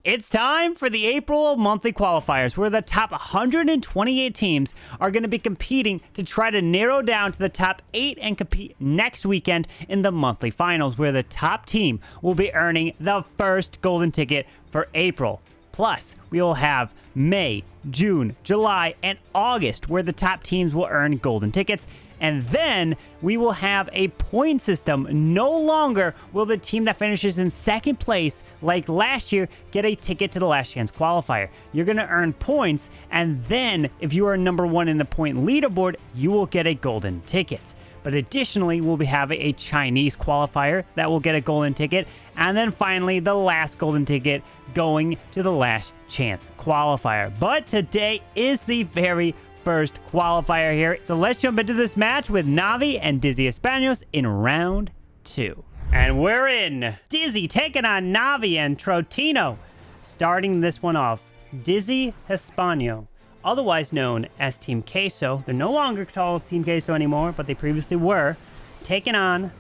It's time for the April monthly qualifiers, where the top 128 teams are going to be competing to try to narrow down to the top 8 and compete next weekend in the monthly finals, where the top team will be earning the first golden ticket for April. Plus, we will have May, June, July, and August, where the top teams will earn golden tickets. And then we will have a point system. No longer will the team that finishes in second place, like last year, get a ticket to the last chance qualifier. You're going to earn points, and then if you are number 1 in the point leaderboard, you will get a golden ticket. But additionally, we'll be having a Chinese qualifier that will get a golden ticket. And then finally, the last golden ticket going to the last chance qualifier. But today is the very first qualifier here. So let's jump into this match with Navi and Dizzy Hispano in round 2. And we're in. Dizzy taking on Navi and Trotino. Starting this one off, Dizzy Hispano, otherwise known as Team Queso. They're no longer called Team Queso anymore, but they previously were, taking on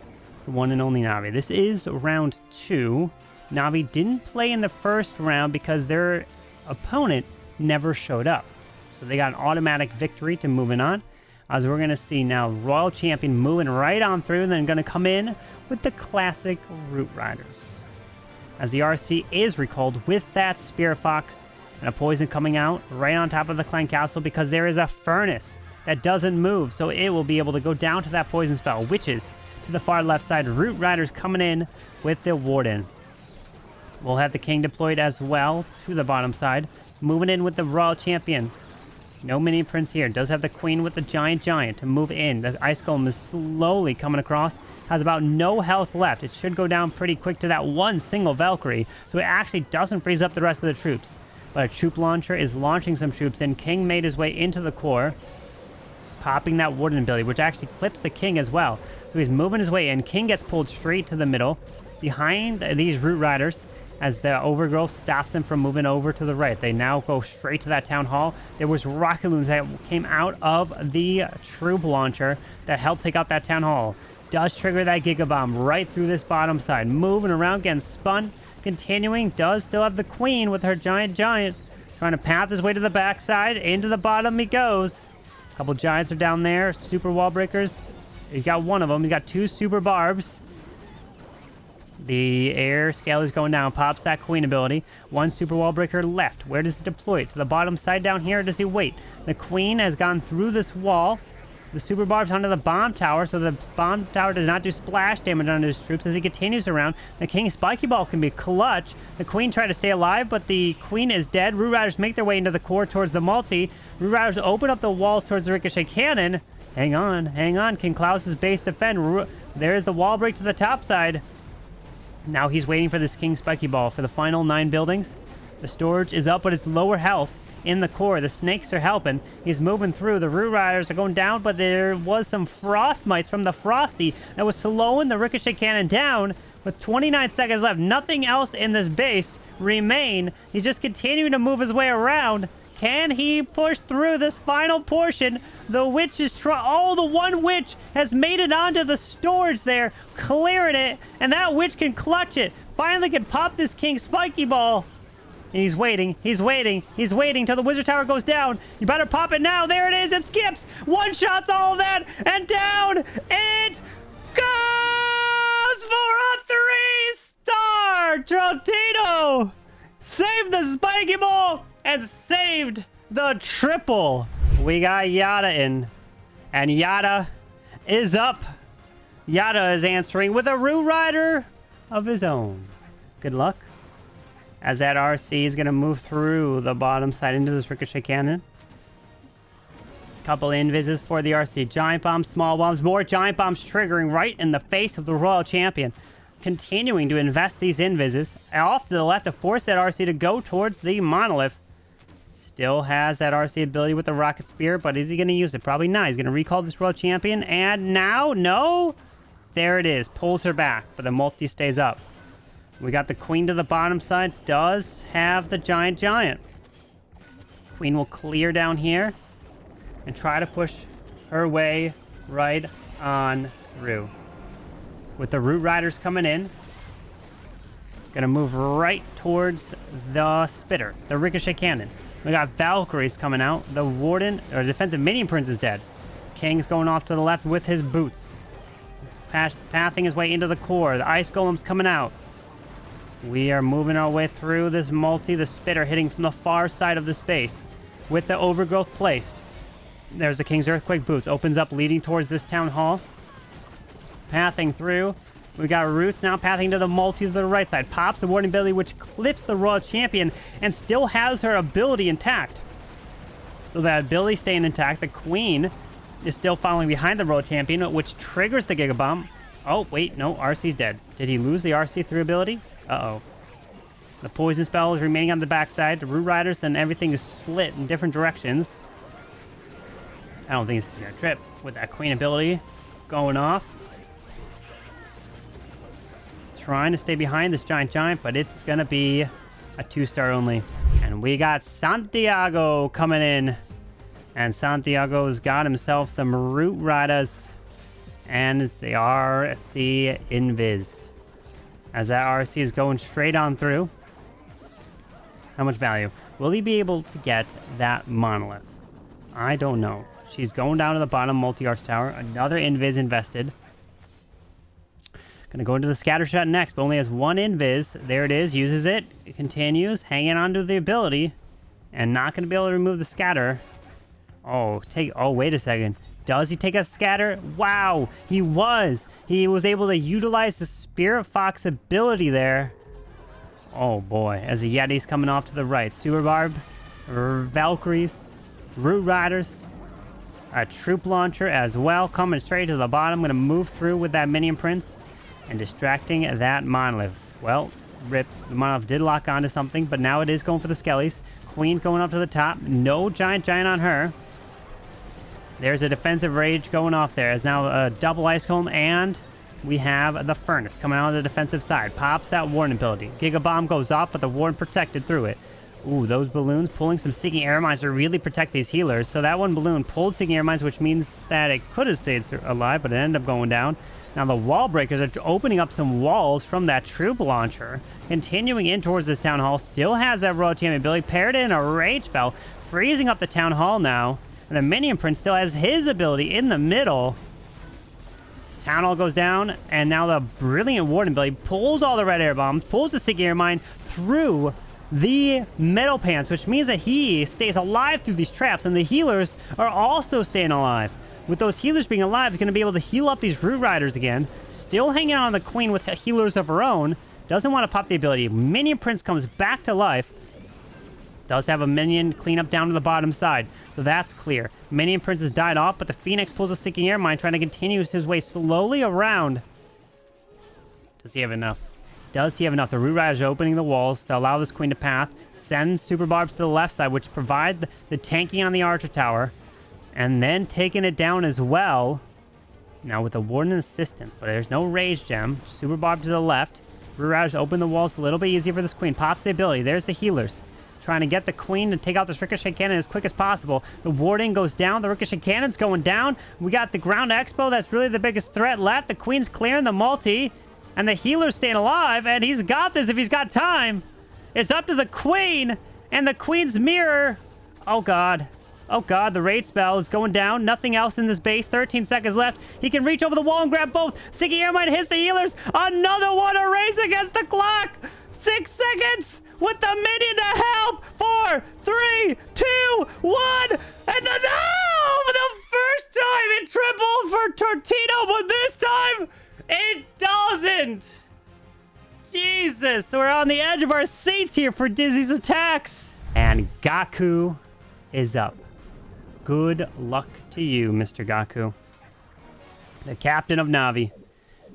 the one and only Navi. This is round 2. Navi didn't play in the first round because their opponent never showed up. So they got an automatic victory to moving on. As we're going to see now, Royal Champion moving right on through, and then going to come in with the classic Root Riders. As the RC is recalled with that Spirit Fox and a Poison coming out right on top of the Clan Castle, because there is a Furnace that doesn't move. So it will be able to go down to that Poison spell. Witches to the far left side. Root Riders coming in with the Warden. We'll have the King deployed as well to the bottom side. Moving in with the Royal Champion. No mini prince here. Does have the Queen with the Giant to move in. The Ice Golem is slowly coming across. Has about no health left. It should go down pretty quick to that one single Valkyrie. So it actually doesn't freeze up the rest of the troops. But a troop launcher is launching some troops in. King made his way into the core. Popping that Warden ability, which actually clips the King as well. So he's moving his way in. King gets pulled straight to the middle. Behind these Root Riders, as the Overgrowth stops them from moving over to the right. They now go straight to that Town Hall. There was rocket loons that came out of the troop launcher that helped take out that Town Hall. Does trigger that Giga Bomb right through this bottom side. Moving around, getting spun. Continuing, does still have the Queen with her Giant. Trying to path his way to the backside. Into the bottom he goes. A couple Giants are down there. Super Wall Breakers. He's got one of them. He's got 2 Super Barbs. The air scale is going down. Pops that Queen ability. 1 Super Wall Breaker left. Where does he deploy it? To the bottom side down here, or does he wait? The Queen has gone through this wall. The Super Barb's onto the Bomb Tower, so the Bomb Tower does not do splash damage on his troops. As he continues around, the King's Spiky Ball can be clutch. The Queen tried to stay alive, but the Queen is dead. Root Riders make their way into the core towards the multi. Root Riders open up the walls towards the Ricochet Cannon. Hang on. King Clouse's base defend. There's the wall break to the top side. Now he's waiting for this King Spiky Ball for the final 9 buildings. The storage is up, but it's lower health in the core. The snakes are helping. He's moving through. The Root Riders are going down, but there was some Frost Mites from the Frosty that was slowing the Ricochet Cannon down. With 29 seconds left, nothing else in this base remain. He's just continuing to move his way around. Can he push through this final portion? The witch is the one witch has made it onto the storage there, clearing it, and that witch can clutch it. Finally can pop this King Spiky Ball. And he's waiting till the Wizard Tower goes down. You better pop it now. There it is. It skips. One shots all of that, and down it goes for a 3-star. Trotino saved the Spiky Ball and saved the triple. We got Yada in, and Yada is up. Yada is answering with a Root Rider of his own. Good luck. As that RC is going to move through the bottom side into this Ricochet Cannon. Couple invises for the RC. Giant Bombs, Small Bombs, more Giant Bombs triggering right in the face of the Royal Champion. Continuing to invest these invises. Off to the left to force that RC to go towards the Monolith. Still has that RC ability with the Rocket Spear, but is he going to use it? Probably not. He's going to recall this Royal Champion, and now, no! There it is. Pulls her back, but the multi stays up. We got the Queen to the bottom side. Does have the Giant. Queen will clear down here and try to push her way right on through. With the Root Riders coming in, Gonna move right towards the spitter, the ricochet cannon. We got Valkyries coming out. The Warden, or defensive minion prince is dead. King's going off to the left with his boots. Pathing his way into the core. The ice golem's coming out. We are moving our way through this multi. The spitter hitting from the far side of the space with the overgrowth placed. There's the King's Earthquake boots. Opens up leading towards this town hall. Pathing through. We got Roots now pathing to the multi to the right side. Pops the Warden ability, which clips the Royal Champion and still has her ability intact. So that ability staying intact. The Queen is still following behind the Royal Champion, which triggers the Giga Bomb. Oh, wait, no, RC's dead. Did he lose the RC3 ability? Uh-oh. The Poison Spell is remaining on the backside. The Root Riders, then everything is split in different directions. I don't think this is going to trip with that Queen ability going off. Trying to stay behind this giant, but it's going to be a 2-star only. And we got Santiago coming in. And Santiago's got himself some Root Riders. And it's the RC Invis. As that RC is going straight on through. How much value? Will he be able to get that monolith? I don't know. She's going down to the bottom multi-arch tower. Another Invis invested. Gonna go into the scatter shot next, but only has one Invis. There it is. Uses it. It continues. Hanging on to the ability. And not gonna be able to remove the scatter. Oh, wait a second. Does he take a scatter? Wow, he was. He was able to utilize the Spirit Fox ability there. Oh boy, as the Yeti's coming off to the right. Sewer Barb, Valkyries, Root Riders, a Troop Launcher as well, coming straight to the bottom. Gonna move through with that Minion Prince and distracting that Monolith. Well, rip. The Monolith did lock onto something, but now it is going for the Skellies. Queen's going up to the top. No giant on her. There's a defensive rage going off there. As now a double ice comb, and we have the furnace coming out on the defensive side. Pops that Warden ability. Giga Bomb goes off, but the Warden protected through it. Ooh, those balloons pulling some Seeking Air Mines to really protect these healers. So that one balloon pulled Seeking Air Mines, which means that it could have stayed alive, but it ended up going down. Now the wall breakers are opening up some walls from that troop launcher. Continuing in towards this town hall. Still has that Royal Champion ability. Paired in a rage spell. Freezing up the town hall now. And the Minion Prince still has his ability in the middle. Town Hall goes down, and now the brilliant Warden ability pulls all the red air bombs, pulls the Seeking Air Mine through the metal pants, which means that he stays alive through these traps, and the healers are also staying alive. With those healers being alive, he's going to be able to heal up these Root Riders again. Still hanging on the Queen with healers of her own. Doesn't want to pop the ability. Minion Prince comes back to life. Does have a minion cleanup down to the bottom side. So that's clear. Minion Prince has died off, but the Phoenix pulls a Seeking Air Mine, trying to continue his way slowly around. Does he have enough? Does he have enough? The Root Riders are opening the walls to allow this Queen to path. Send Super Barbs to the left side, which provide the tanking on the Archer Tower. And then taking it down as well. Now with the Warden assistance, but there's no Rage Gem. Super Barb to the left. Root Riders open the walls a little bit easier for this Queen. Pops the ability. There's the healers. Trying to get the Queen to take out this Ricochet Cannon as quick as possible. The Warden goes down. The Ricochet Cannon's going down. We got the Ground Expo. That's really the biggest threat left. The Queen's clearing the multi. And the healer's staying alive. And he's got this if he's got time. It's up to the Queen. And the Queen's mirror. Oh, God. Oh, God. The Rage Spell is going down. Nothing else in this base. 13 seconds left. He can reach over the wall and grab both. Seeking Air Mine hits the healers. Another one. A race against the clock. 6 seconds. With the minion to help. 4, 3, 2, 1. And the for the first time it tripled for Tortino, but this time it doesn't. Jesus, we're on the edge of our seats here for Dizzy's attacks. And Gaku is up. Good luck to you, Mr. Gaku. The captain of Navi.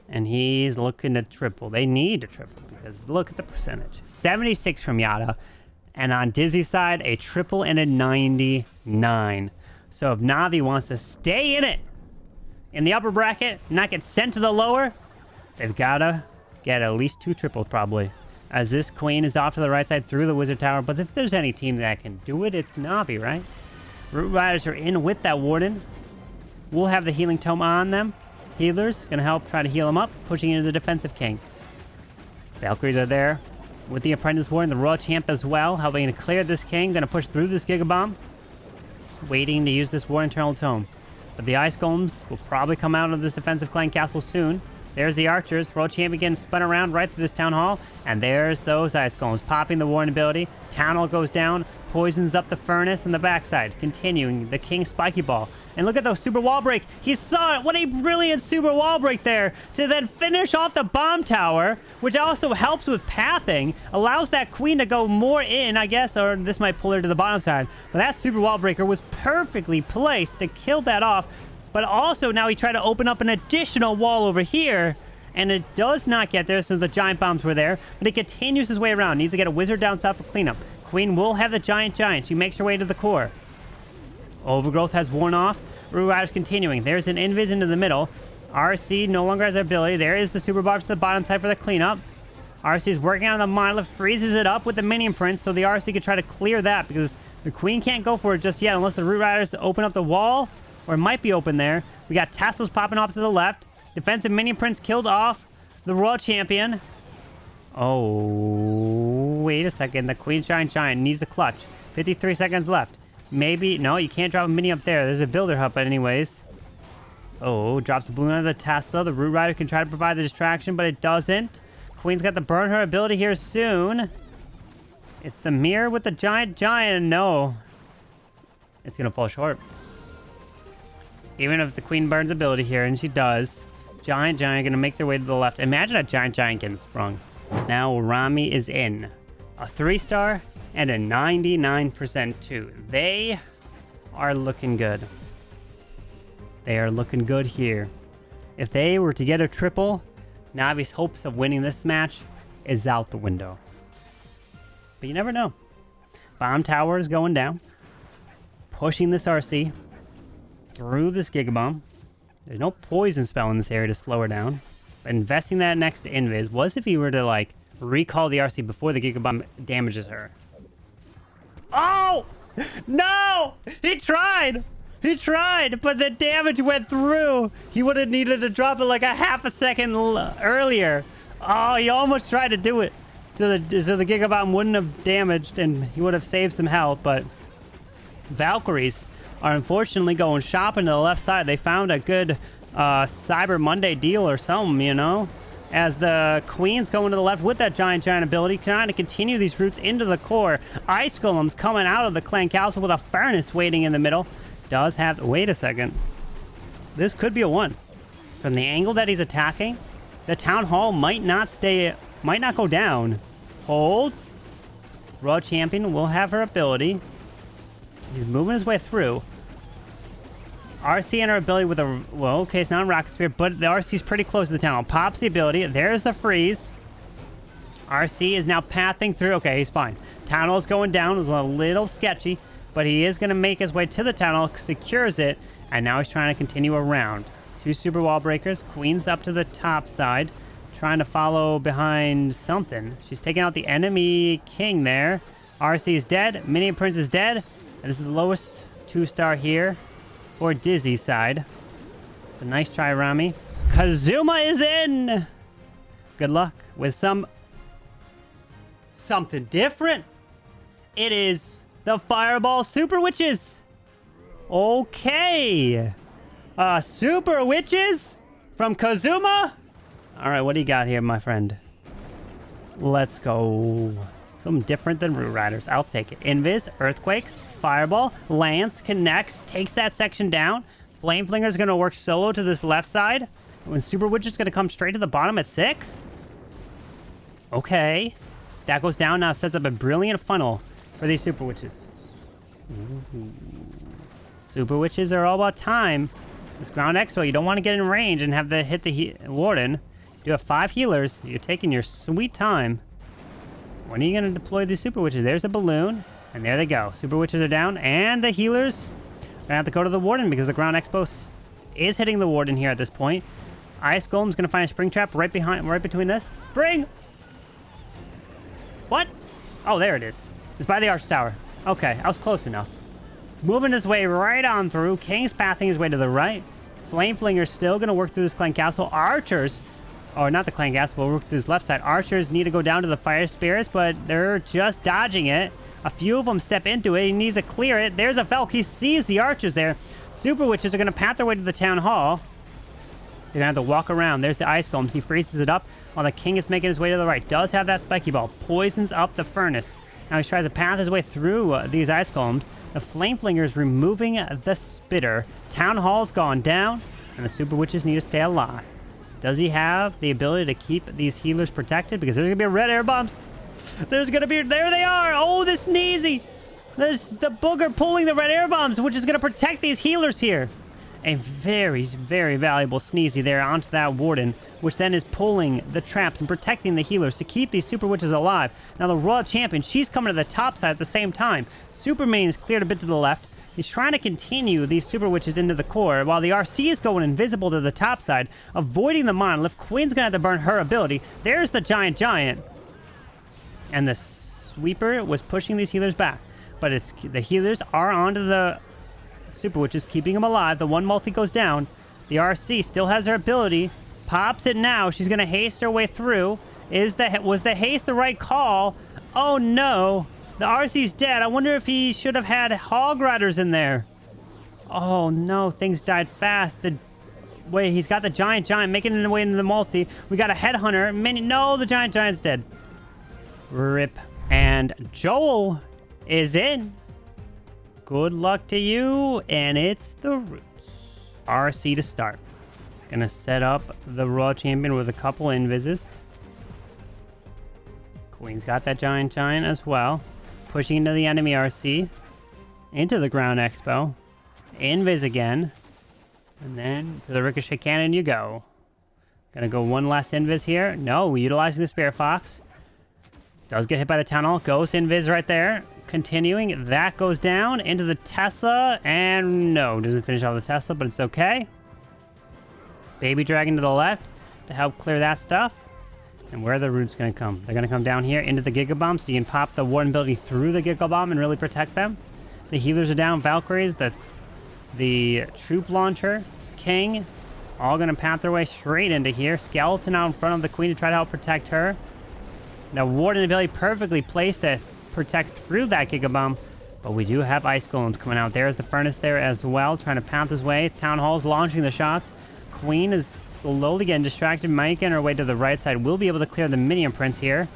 And he's looking to triple. They need to triple because look at the percentage. 76 from Yada. And on Dizzy's side, a triple and a 99. So if Navi wants to stay in it, in the upper bracket, not get sent to the lower, they've got to get at least 2 triples probably. As this Queen is off to the right side through the Wizard Tower. But if there's any team that can do it, it's Navi, right? Root Riders are in with that Warden. We'll have the Healing Tome on them. Healers, going to help try to heal him up, pushing into the defensive king. Valkyries are there with the Apprentice Warden, the Royal Champ as well, helping to clear this king. Going to push through this Giga Bomb, waiting to use this War Internal Tome. But the Ice Golems will probably come out of this defensive clan castle soon. There's the archers. Royal Champion getting spun around right through this town hall. And there's those Ice Golems popping the Warden ability. Town hall goes down, poisons up the furnace and the backside, continuing the King's Spiky Ball. And look at the super wall break. He saw it. What a brilliant super wall break there to then finish off the bomb tower, which also helps with pathing, allows that queen to go more in, I guess, or this might pull her to the bottom side. But that super wall breaker was perfectly placed to kill that off. But also now he tried to open up an additional wall over here, and it does not get there since the giant bombs were there. But it continues his way around. Needs to get a wizard down south for cleanup. Queen will have the giant. She makes her way to the core. Overgrowth has worn off. Root Rider's continuing. There's an invis into the middle. RC no longer has the ability. There is the super barb to the bottom side for the cleanup. RC is working on the monolith, freezes it up with the minion prince, so the RC can try to clear that because the queen can't go for it just yet unless the Root Riders open up the wall, or it might be open there. We got Teslas popping off to the left. Defensive minion prince killed off the Royal Champion. Oh, wait a second. The Queen Shine needs a clutch. 53 seconds left. Maybe. No, you can't drop a mini up there. There's a builder hut, but anyways. Oh, drops a balloon on the Tesla. The Root Rider can try to provide the distraction, but it doesn't. Queen's got to burn her ability here soon. It's the mirror with the giant. No. It's going to fall short. Even if the Queen burns ability here, and she does, Giant going to make their way to the left. Imagine a Giant getting sprung. Now Ramy is in. A 3-star and a 99% 2. They are looking good. They are looking good here. If they were to get a triple, Navi's hopes of winning this match is out the window. But you never know. Bomb tower is going down. Pushing this RC through this Gigabomb. There's no poison spell in this area to slow her down. But investing that next to Invis was if he were to, like, recall the RC before the Gigabomb damages her. Oh! No! He tried! He tried, but the damage went through. He would have needed to drop it like a half a second earlier. Oh, he almost tried to do it. So the Gigabomb wouldn't have damaged and he would have saved some health, but Valkyries are unfortunately going shopping to the left side. They found a good Cyber Monday deal or something, you know? As the Queen's going to the left with that giant ability, trying to continue these routes into the core. Ice Golem's coming out of the clan castle with a furnace waiting in the middle. Does have... Wait a second. This could be a 1. From the angle that he's attacking, the town hall might not go down. Hold. Royal Champion will have her ability. He's moving his way through. RC and her ability with a... Well, okay, it's not a rocket spear, but the RC's pretty close to the town hall. Pops the ability. There's the freeze. RC is now pathing through. Okay, he's fine. Town hall's going down. It was a little sketchy, but he is going to make his way to the town hall, secures it, and now he's trying to continue around. 2 super wall breakers. Queen's up to the top side, trying to follow behind something. She's taking out the enemy king there. RC is dead. Minion Prince is dead. And this is the lowest 2-star here for Dizzy's side. So nice try, Ramy. Kazuma is in! Good luck with something different. It is the Fireball Super Witches. Okay. Super Witches from Kazuma. All right, what do you got here, my friend? Let's go. Something different than Root Riders. I'll take it. Invis, Earthquakes, Fireball, Lance, connects, takes that section down. Flame Flinger is going to work solo to this left side. When Super Witch is going to come straight to the bottom at 6. Okay. That goes down. Now sets up a brilliant funnel for these Super Witches. Ooh. Super Witches are all about time. This Ground Expo, you don't want to get in range and have to hit the Warden. You have 5 healers. You're taking your sweet time. When are you going to deploy these Super Witches? There's a balloon. And there they go. Super Witches are down. And the healers are going to have to go to the Warden because the Ground Expo is hitting the Warden here at this point. Ice Golem's going to find a Spring Trap right between this. Spring! What? Oh, there it is. It's by the Arch Tower. Okay, I was close enough. Moving his way right on through. King's pathing his way to the right. Flame Flinger's still going to work through this clan castle. Archers Or not the clan gas, but we'll work through his left side. Archers need to go down to the fire spirits, but they're just dodging it. A few of them step into it. He needs to clear it. There's a Valk. He sees the archers there. Super Witches are going to path their way to the town hall. They're going to have to walk around. There's the ice golems. He freezes it up while the king is making his way to the right. Does have that spiky ball. Poisons up the furnace. Now he tries to path his way through these ice golems. The flame flinger is removing the spitter. Town hall's gone down, and the Super Witches need to stay alive. Does he have the ability to keep these healers protected? Because there's going to be red air bombs. There's going to be... There they are! Oh, the sneezy! There's the booger pulling the red air bombs, which is going to protect these healers here. A very, very valuable sneezy there onto that warden, which then is pulling the traps and protecting the healers to keep these Super Witches alive. Now the Royal Champion, she's coming to the top side at the same time. Superman is cleared a bit to the left. He's trying to continue these Super Witches into the core, while the RC is going invisible to the top side, avoiding the monolith. Queen's gonna have to burn her ability. There's the giant. And the sweeper was pushing these healers back. But it's the healers are onto the Super Witches, keeping them alive. The one multi goes down. The RC still has her ability. Pops it now. She's gonna haste her way through. Was the haste the right call? Oh no. The RC's dead. I wonder if he should have had hog riders in there. Oh no, things died fast. Wait, he's got the giant making his way into the multi. We got a headhunter. No, the giant's dead. Rip. And Joel is in. Good luck to you, and it's the Roots. RC to start. Gonna set up the Raw Champion with a couple invises. Queen's got that giant as well. Pushing into the enemy RC. Into the ground expo. Invis again. And then to the ricochet cannon you go. Gonna go one last invis here. No, utilizing the Spirit Fox. Does get hit by the town hall. Goes invis right there. Continuing. That goes down into the Tesla. And no, doesn't finish off the Tesla, but it's okay. Baby Dragon to the left to help clear that stuff. And where are the Roots going to come? They're going to come down here into the Giga Bomb, so you can pop the Warden ability through the Giga Bomb and really protect them. The healers are down. Valkyries, the Troop Launcher, King, all going to path their way straight into here. Skeleton out in front of the Queen to try to help protect her. Now, Warden ability perfectly placed to protect through that Giga Bomb. But we do have Ice Golems coming out. There's the Furnace there as well, trying to path his way. Town Hall's launching the shots. Queen is slowly getting distracted, making her way to the right side. Will be able to clear the minion prince here.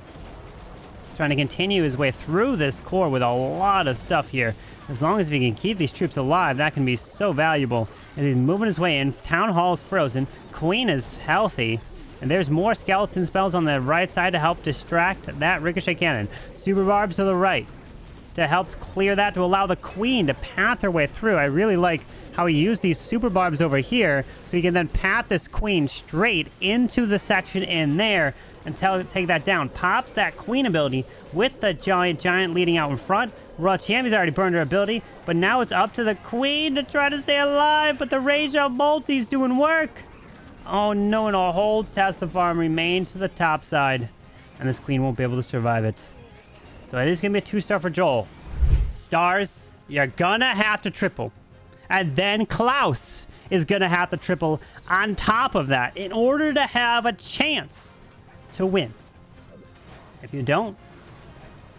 Trying to continue his way through this core with a lot of stuff here. As long as he can keep these troops alive, that can be so valuable. As he's moving his way in, Town Hall's frozen. Queen is healthy. And there's more skeleton spells on the right side to help distract that ricochet cannon. Super barbs to the right to help clear that, to allow the Queen to path her way through. I really like how he used these super barbs over here, so he can then path this Queen straight into the section in there and take that down. Pops that Queen ability with the giant leading out in front. Raw Champion's already burned her ability, but now it's up to the Queen to try to stay alive, but the Rage Out Multi's doing work. Oh no, and a whole Tesla farm remains to the top side, and this Queen won't be able to survive it. So it is going to be a 2-star for Joel. Stars, you're gonna have to triple. And then Clouse is going to have to triple on top of that in order to have a chance to win. If you don't,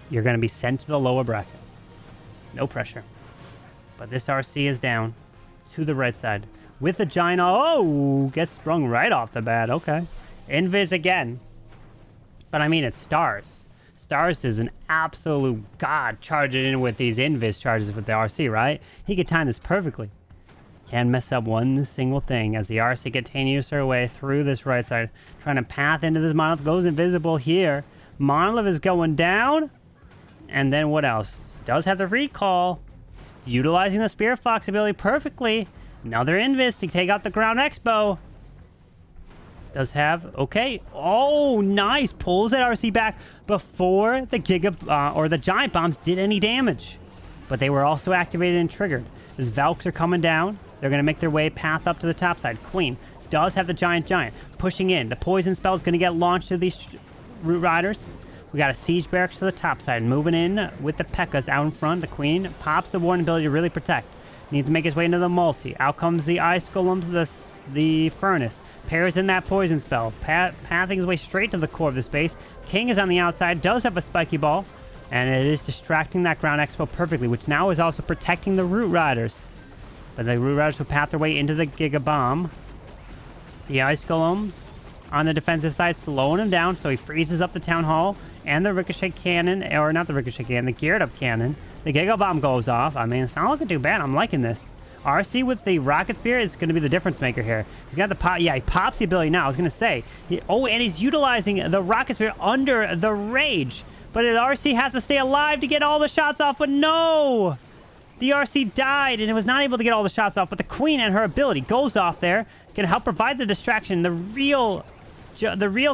you're going to be sent to the lower bracket. No pressure. But this RC is down to the right side with the giant. Oh, gets sprung right off the bat. Okay. Invis again. But I mean, it's Stars. Stars is an absolute god charging in with these invis charges with the RC, right? He could time this perfectly. Can't mess up one single thing as the RC continues her way through this right side, trying to path into this monolith. Goes invisible here. Monolith is going down. And then what else? Does have the recall. Utilizing the Spirit Fox ability perfectly. Another invis to take out the ground expo. Does have, okay. Oh, nice. Pulls that RC back before the or the giant bombs did any damage. But they were also activated and triggered. As Valks are coming down, they're going to make their way path up to the top side. Queen does have the giant pushing in. The poison spell is going to get launched to these Root Riders. We got a Siege Barracks to the top side. Moving in with the P.E.K.K.A.s out in front. The Queen pops the Warden ability to really protect. Needs to make his way into the multi. Out comes the Ice Golems, the furnace. Pairs in that poison spell. Pathing his way straight to the core of the space. King is on the outside, does have a spiky ball, and it is distracting that ground expo perfectly, which now is also protecting the Root Riders. But the Root Riders will path their way into the Giga Bomb. The Ice Golems on the defensive side, slowing him down, so he freezes up the Town Hall and the Ricochet Cannon, or not the Ricochet Cannon, the Geared Up Cannon. The Giga Bomb goes off. I mean, it's not looking too bad. I'm liking this. RC with the Rocket Spear is going to be the difference maker here. He's got the pop. Yeah, he pops the ability now. I was going to say. And he's utilizing the Rocket Spear under the Rage. But the RC has to stay alive to get all the shots off. But no! The RC died and it was not able to get all the shots off. But the Queen and her ability goes off there. Can help provide the distraction. The real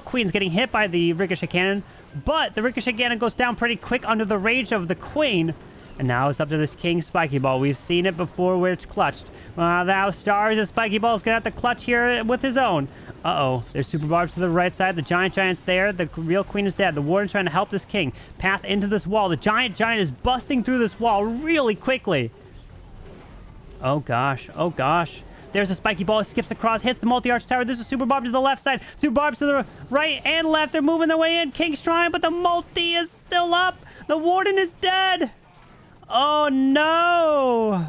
Queen's getting hit by the Ricochet Cannon. But the Ricochet Cannon goes down pretty quick under the Rage of the Queen. And now it's up to this King Spiky Ball. We've seen it before where it's clutched. Now Stars' Spiky Ball is going to have to clutch here with his own. Uh-oh. There's Super Barbs to the right side. The Giant's there. The real Queen is dead. The Warden's trying to help this King path into this wall. The Giant is busting through this wall really quickly. Oh, gosh. Oh, gosh. There's a Spiky Ball. It skips across, hits the Multi-Arch Tower. There's a Super Barb to the left side. Super Barbs to the right and left. They're moving their way in. King's trying, but the Multi is still up. The Warden is dead. Oh, no.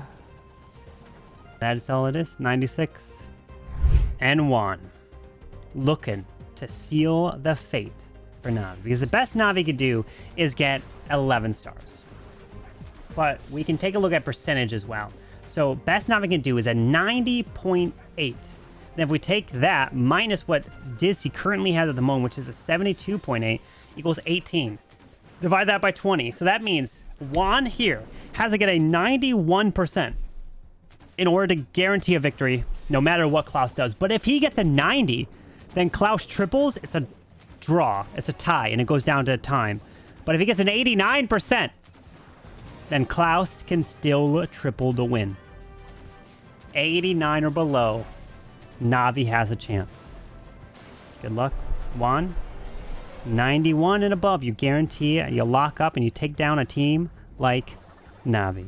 That's all it is. 96. And Juan. Looking to seal the fate for Navi. Because the best Navi could do is get 11 stars. But we can take a look at percentage as well. So best Navi can do is a 90.8. Then if we take that minus what Dizzy currently has at the moment, which is a 72.8, equals 18. Divide that by 20. So that means Juan here has to get a 91% in order to guarantee a victory, no matter what Clouse does. But if he gets a 90, then Clouse triples, it's a draw. It's a tie, and it goes down to time. But if he gets an 89%, then Clouse can still triple to win. 89 or below, Navi has a chance. Good luck, Juan. 91 and above, you guarantee you lock up and you take down a team like Navi.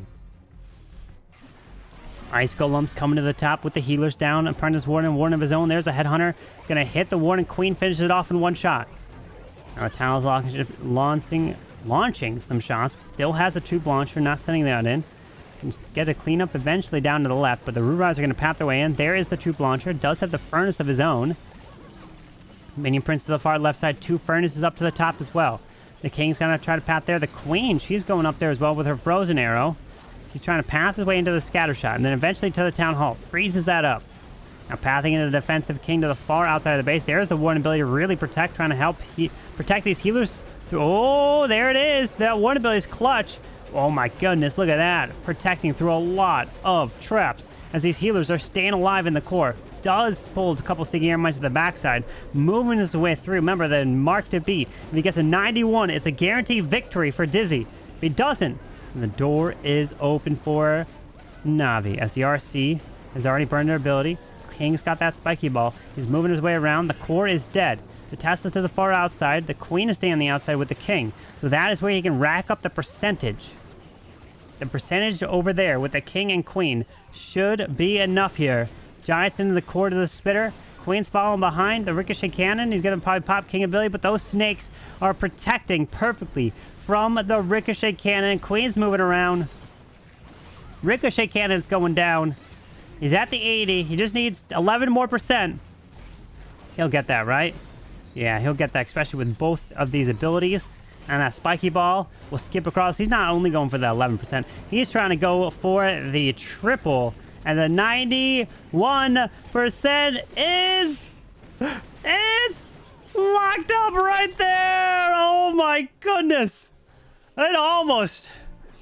Ice Golem's coming to the top with the healers down. Apprentice Warden of his own. There's a Headhunter. He's going to hit the Warden. Queen finishes it off in one shot. Now Talon's launching some shots. Still has a troop launcher, not sending that in. Can get a cleanup eventually down to the left, but the Root Riders are going to path their way in. There is the troop launcher. Does have the Furnace of his own. Minion Prince to the far left side. 2 Furnaces up to the top as well. The King's going to try to path there. The Queen, she's going up there as well with her Frozen Arrow. He's trying to path his way into the scatter shot, and then eventually to the Town Hall. Freezes that up. Now pathing into the defensive King to the far outside of the base. There's the Warden ability to really protect, trying to help protect these healers. Oh, there it is. That Warden ability is clutch. Oh my goodness, look at that. Protecting through a lot of traps as these healers are staying alive in the core. Does pull a couple Sticky Air Mites to the backside, moving his way through. Remember, the mark to beat. If he gets a 91, it's a guaranteed victory for Dizzy. If he doesn't, the door is open for Navi, as the RC has already burned their ability. King's got that spiky ball. He's moving his way around. The core is dead. The Tesla's to the far outside. The Queen is staying on the outside with the King. So that is where he can rack up the percentage. The percentage over there with the King and Queen should be enough here. Giants into the core to the spitter. Queen's following behind. The Ricochet Cannon. He's going to probably pop King ability, but those snakes are protecting perfectly from the Ricochet Cannon. Queen's moving around. Ricochet Cannon's going down. He's at the 80. He just needs 11 more percent. He'll get that, right? Yeah, he'll get that, especially with both of these abilities. And that spiky ball will skip across. He's not only going for the 11%. He's trying to go for the triple. And the 91% is locked up right there. Oh my goodness. It almost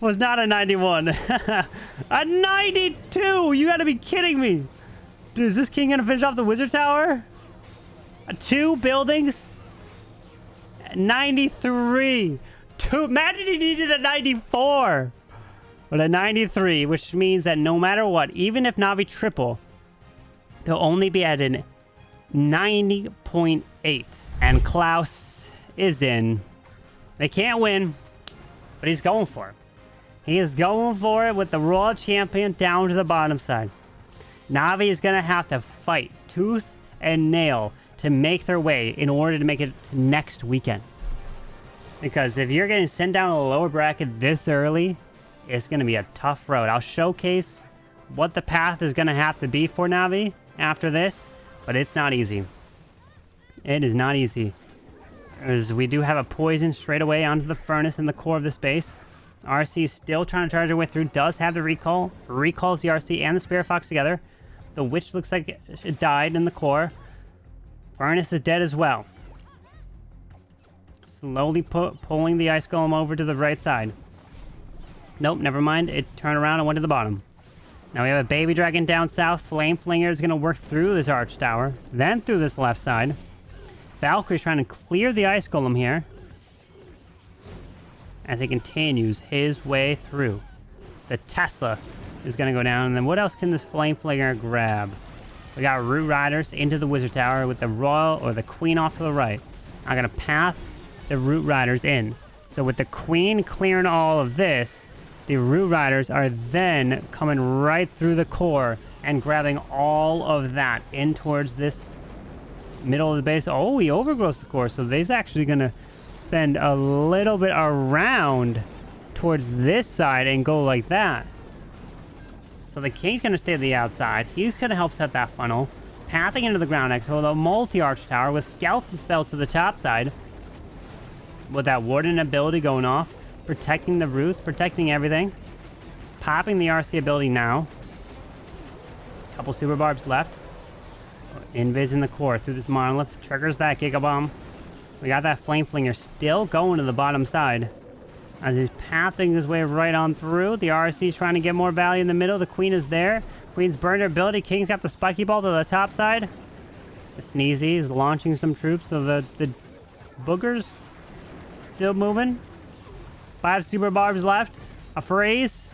was not a 91. A 92. You gotta be kidding me. Dude, is this King gonna finish off the Wizard Tower? 2 buildings. 93. Imagine he needed a 94. But a 93, which means that no matter what, even if Navi triple, they'll only be at a 90.8. And Clouse is in. They can't win, but he's going for it. He is going for it with the Royal Champion down to the bottom side. Navi is going to have to fight tooth and nail to make their way in order to make it next weekend. Because if you're getting sent down a lower bracket this early, it's going to be a tough road. I'll showcase what the path is going to have to be for Navi after this, but it's not easy. It is not easy. As we do have a poison straight away onto the furnace in the core of the space. RC is still trying to charge her way through. Does have the recall. Recalls the RC and the Spirit Fox together. The Witch looks like it died in the core. Furnace is dead as well. Slowly pulling the Ice Golem over to the right side. Nope, never mind. It turned around and went to the bottom. Now we have a Baby Dragon down south. Flame Flinger is going to work through this Arch Tower. Then through this left side. Valkyrie's trying to clear the Ice Golem here. As he continues his way through. The Tesla is going to go down. And then what else can this Flame Flinger grab? We got Root Riders into the Wizard Tower with the Royal or the Queen off to the right. I'm going to path the Root Riders in. So with the Queen clearing all of this, the Root Riders are then coming right through the core and grabbing all of that in towards this middle of the base. Oh, he overgrows the core, so they's actually going to spend a little bit around towards this side and go like that. So the King's going to stay to the outside. He's going to help set that funnel. Pathing into the ground next to the multi-arch tower with skeleton spells to the top side. With that Warden ability going off. Protecting the roofs, protecting everything. Popping the RC ability now. Couple super barbs left. Invis in the core through this monolith. Triggers that Giga Bomb. We got that Flame Flinger still going to the bottom side. As he's pathing his way right on through. The RC is trying to get more value in the middle. The Queen is there. Queen's burned her ability. King's got the Spiky Ball to the top side. The Sneezy is launching some troops. So the Boogers still moving. 5 super barbs left. A phrase.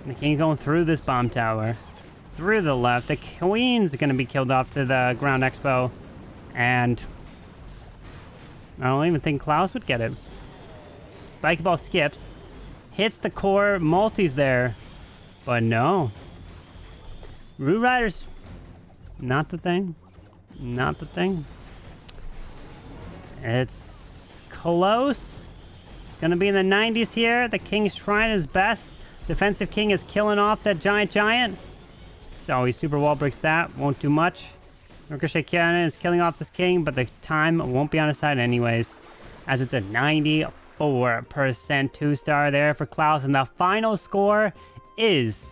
The King's going through this bomb tower. Through the left. The Queen's going to be killed off to the Ground Expo. And I don't even think Clouse would get it. Spike Ball skips. Hits the core. Multi's there. But no. Root Riders. Not the thing. Not the thing. It's close. It's going to be in the 90s here. The King's trying his best. Defensive King is killing off that giant. So he super wall breaks that. Won't do much. Ricochet Cannon is killing off this King, but the time won't be on his side anyways. As it's a 94% 2-star there for Clouse. And the final score is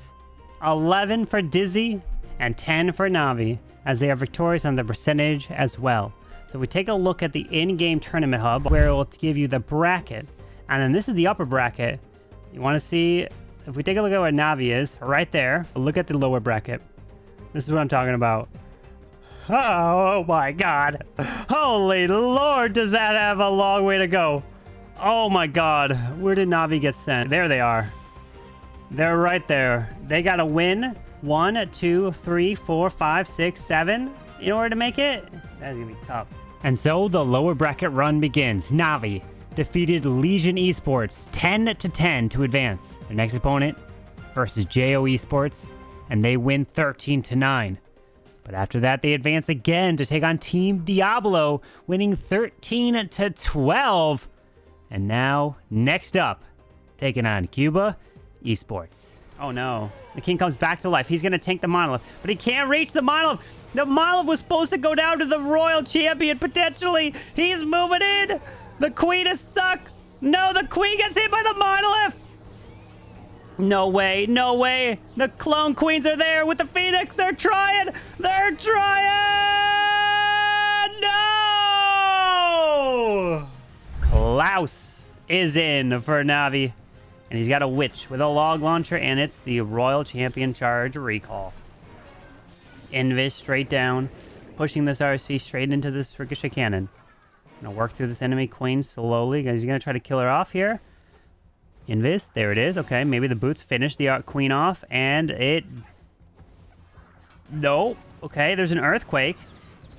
11 for Dizzy and 10 for Navi, as they are victorious on the percentage as well. So we take a look at the in-game tournament hub, where it will give you the bracket. And then this is the upper bracket. You want to see, if we take a look at what Navi is, right there, look at the lower bracket. This is what I'm talking about. Oh my god. Holy lord, does that have a long way to go. Oh my god. Where did Navi get sent? There they are. They're right there. They got to win 1, 2, 3, 4, 5, 6, 7 in order to make it. That's going to be tough. And so the lower bracket run begins. Navi defeated Legion Esports 10-10 to advance. Their next opponent versus JO Esports, and they win 13-9. But after that, they advance again to take on Team Diablo, winning 13-12. And now, next up, taking on Cuba Esports. Oh no. The King comes back to life. He's going to tank the Monolith, but he can't reach the Monolith. The Monolith was supposed to go down to the Royal Champion, potentially. He's moving in. The Queen is stuck. No, the Queen gets hit by the Monolith. No way, no way. The Clone Queens are there with the Phoenix. They're trying. They're trying. No! Clouse is in for Navi. And he's got a Witch with a log launcher, and it's the Royal Champion Charge Recall. Invis straight down, pushing this RC straight into this Ricochet Cannon. Gonna work through this enemy Queen slowly. He's gonna try to kill her off here. Invis, there it is. Okay, maybe the boots finish the Queen off, and it... No. Okay, there's an Earthquake.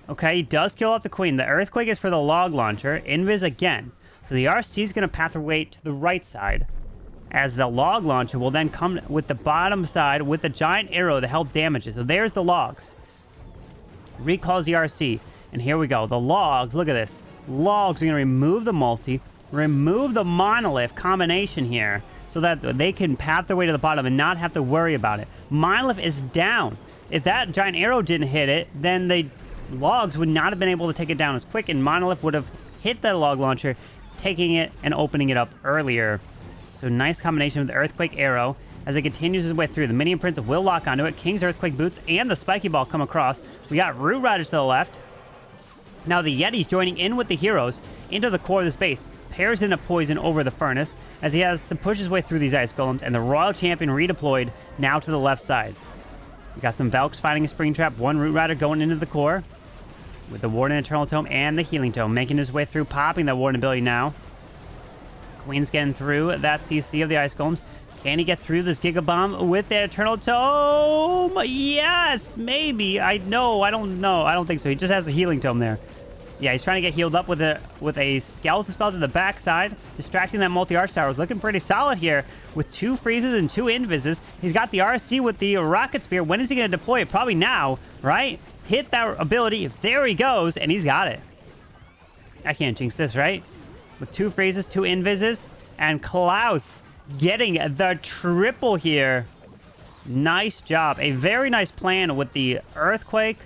Okay, he does kill off the Queen. The Earthquake is for the log launcher. Invis again. So the RC is gonna path her way to the right side, as the log launcher will then come with the bottom side with the giant arrow to help damage it. So there's the logs. recalls the RC. And here we go. The logs, look at this. Logs are going to remove the multi, remove the monolith combination here so that they can path their way to the bottom and not have to worry about it. Monolith is down. If that giant arrow didn't hit it, then the logs would not have been able to take it down as quick, and monolith would have hit the log launcher, taking it and opening it up earlier. So nice combination with the earthquake arrow as it continues its way through. The minion prince will lock onto it. King's earthquake boots and the spiky ball come across. We got root riders to the left. Now the Yeti's joining in with the heroes into the core of this base. Pairs in a poison over the furnace as he has to push his way through these ice golems, and the royal champion redeployed now to the left side. We got some Valks fighting a spring trap. One root rider going into the core with the Warden Eternal Tome and the Healing Tome, making his way through, popping that Warden ability now. Queen's getting through that CC of the ice golems. Can he get through this Giga Bomb with the Eternal Tome? Yes, maybe. I don't know. I don't think so. He just has the Healing Tome there. Yeah, he's trying to get healed up with a skeleton spell to the backside. Distracting that multi-arch tower is looking pretty solid here with 2 freezes and 2 invises. He's got the RC with the rocket spear. When is he going to deploy it? Probably now, right? Hit that ability. There he goes, and he's got it. I can't jinx this, right? With 2 freezes, 2 invises, and Clouse getting the triple here. Nice job. A very nice plan with the earthquake,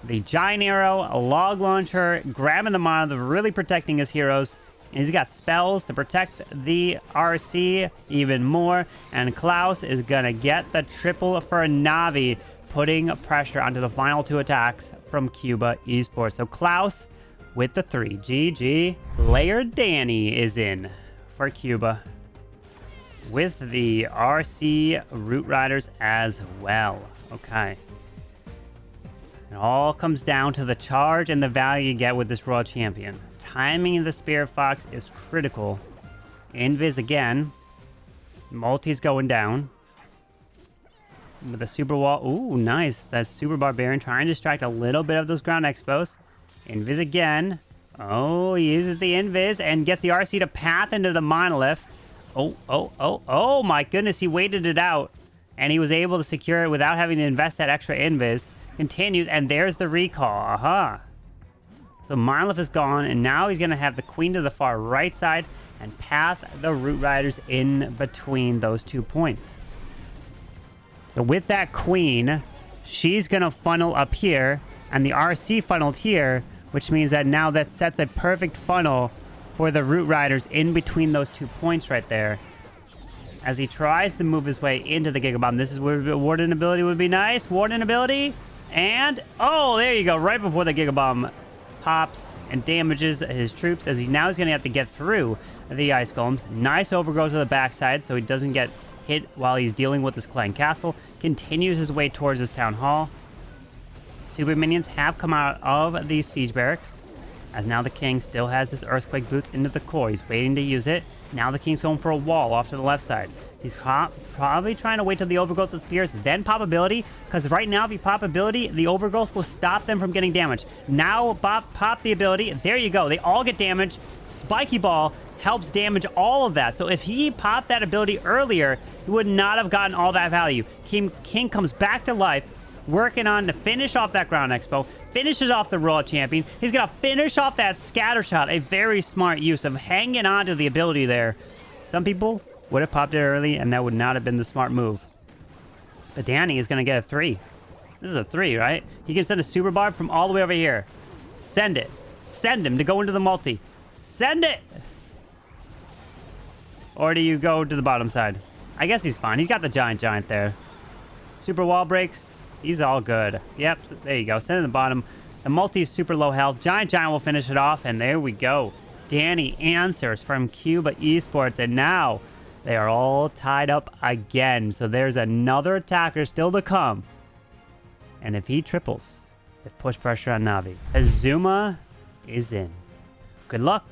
the giant arrow, a log launcher, grabbing the monolith, really protecting his heroes. And he's got spells to protect the RC even more. And Clouse is going to get the triple for Navi, putting pressure onto the final 2 attacks from Cuba Esports. So Clouse with the 3. GG. Layer Danny is in for Cuba with the RC Root Riders as well. Okay. It all comes down to the charge and the value you get with this Royal Champion. Timing of the Spirit Fox is critical. Invis again. Multi's going down. With a Super Wall. Ooh, nice. That's Super Barbarian trying to distract a little bit of those ground expos. Invis again. Oh, he uses the Invis and gets the RC to path into the monolith. Oh my goodness. He waited it out. And he was able to secure it without having to invest that extra Invis. Continues, and there's the recall. Aha. So monolith is gone, and now he's going to have the queen to the far right side and path the root riders in between those 2 points. So with that queen, she's going to funnel up here, and the RC funneled here, which means that now that sets a perfect funnel for the root riders in between those 2 points right there. As he tries to move his way into the Giga Bomb, this is where the Warden ability would be nice. Warden ability. And, oh, there you go. Right before the Giga Bomb pops and damages his troops, as he's going to have to get through the ice golems. Nice overgrowth to the backside so he doesn't get hit while he's dealing with his clan castle. Continues his way towards his town hall. Super minions have come out of these siege barracks, as now the king still has his earthquake boots into the core. He's waiting to use it. Now the king's going for a wall off to the left side. He's probably trying to wait till the overgrowth disappears, then pop ability, because right now if you pop ability, the overgrowth will stop them from getting damaged. Now pop the ability. There you go. They all get damaged. Spiky ball helps damage all of that. So if he popped that ability earlier, he would not have gotten all that value. King comes back to life, working on to finish off that ground expo, finishes off the Royal Champion. He's going to finish off that scatter shot. A very smart use of hanging on to the ability there. Some people would have popped it early, and that would not have been the smart move. But Danny is going to get a 3. This is a 3, right? He can send a Super Barb from all the way over here. Send it. Send him to go into the multi. Send it! Or do you go to the bottom side? I guess he's fine. He's got the giant there. Super wall breaks. He's all good. Yep, there you go. Send it to the bottom. The multi is super low health. Giant will finish it off, and there we go. Danny answers from Cuba Esports, and now they are all tied up again. So there's another attacker still to come. And if he triples, they push pressure on Navi. Kazuma is in. Good luck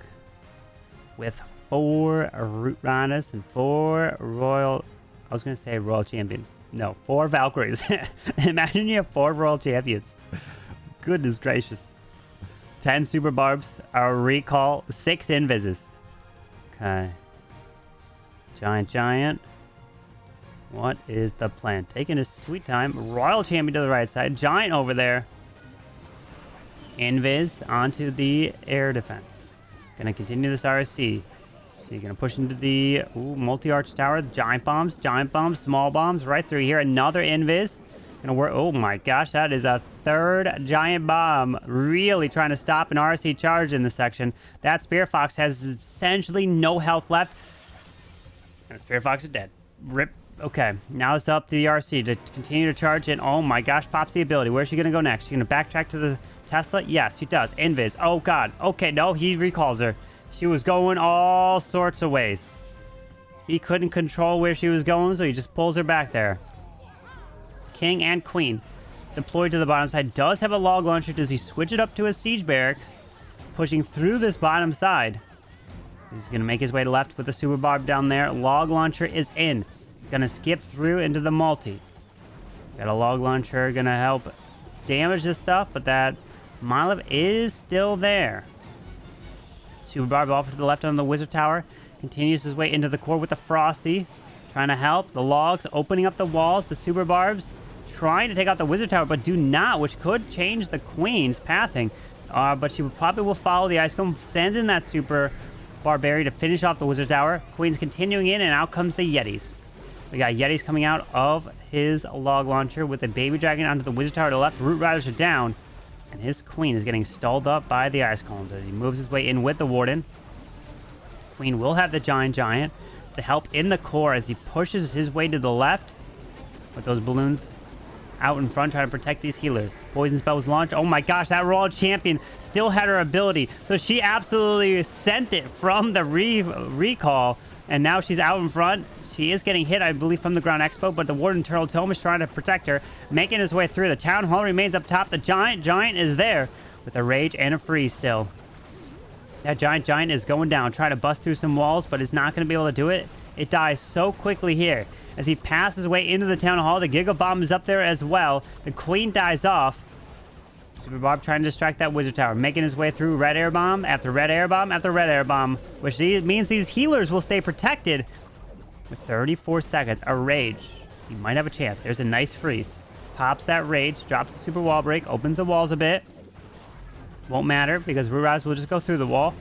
with 4 Root Riders and 4 Royal... I was going to say Royal Champions. No, 4 Valkyries. Imagine you have 4 Royal Champions. Goodness gracious. 10 Super Barbs, a recall, 6 Invises. Okay. Giant. What is the plan? Taking his sweet time. Royal Champion to the right side. Giant over there. Invis onto the air defense. Gonna continue this RC. So you're gonna push into the multi-arch tower. Giant bombs, small bombs right through here. Another Invis. Gonna work. Oh my gosh, that is a third giant bomb. Really trying to stop an RC charge in this section. That Spear Fox has essentially no health left. And the Spear Fox is dead. Rip. Okay, now it's up to the RC to continue to charge in. Oh my gosh, pops the ability. Where's she gonna go next? She gonna backtrack to the Tesla? Yes, she does. Invis. Oh god. Okay, no, he recalls her. She was going all sorts of ways. He couldn't control where she was going, so he just pulls her back there. King and Queen deployed to the bottom side. Does have a log launcher. Does he switch it up to a siege barracks? Pushing through this bottom side. He's gonna make his way to left with the super barb down there. Log launcher is in. Gonna skip through into the multi. Got a log launcher, gonna help damage this stuff, but that Milev is still there. Super Barb off to the left on the Wizard Tower. Continues his way into the core with the Frosty. Trying to help. The logs opening up the walls. The Super Barbs trying to take out the Wizard Tower, but do not, which could change the Queen's pathing. But she probably will follow the Ice Cone. Sends in that Super Barbarian to finish off the Wizard Tower. Queen's continuing in, and out comes the Yetis. We got Yetis coming out of his log launcher with the Baby Dragon onto the Wizard Tower to the left. Root Riders are down. And his Queen is getting stalled up by the Ice Cones as he moves his way in with the Warden. Queen will have the Giant to help in the core as he pushes his way to the left with those balloons out in front trying to protect these healers. Poison Spell was launched. Oh my gosh, that Royal Champion still had her ability. So she absolutely sent it from the recall, and now she's out in front. She is getting hit, I believe, from the ground expo, but the Warden Turtle Tome is trying to protect her, making his way through. The Town Hall remains up top. The Giant is there with a Rage and a Freeze still. That Giant is going down, trying to bust through some walls, but is not going to be able to do it. It dies so quickly here. As he passes his way into the Town Hall, the Giga Bomb is up there as well. The Queen dies off. Super Bob trying to distract that Wizard Tower, making his way through Red Air Bomb after Red Air Bomb after Red Air Bomb, which means these healers will stay protected. With 34 seconds, a Rage. He might have a chance. There's a nice freeze. Pops that Rage, drops the Super Wall Break, opens the walls a bit. Won't matter because Ruraz will just go through the wall.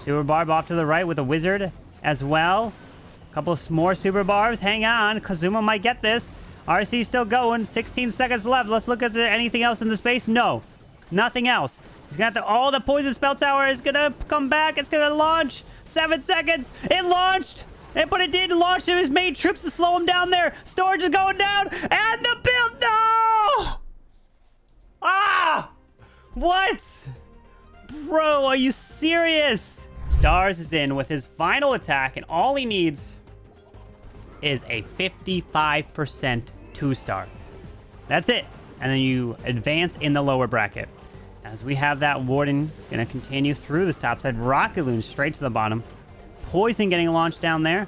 Super Barb off to the right with a Wizard as well. A couple of more Super Barbs. Hang on. Kazuma might get this. RC still going. 16 seconds left. Let's look at anything else in the space. No. Nothing else. He's going to have to... Oh, the Poison Spell Tower is going to come back. It's going to launch. 7 seconds. It launched. But it didn't launch to his main troops to slow him down there. Storage is going down. And the build... No! Ah! What? Bro, are you serious? Stars is in with his final attack, and all he needs is a 55% 2-star. That's it. And then you advance in the lower bracket. As we have that Warden going to continue through this top side. Rocket Loon straight to the bottom. Poison getting launched down there.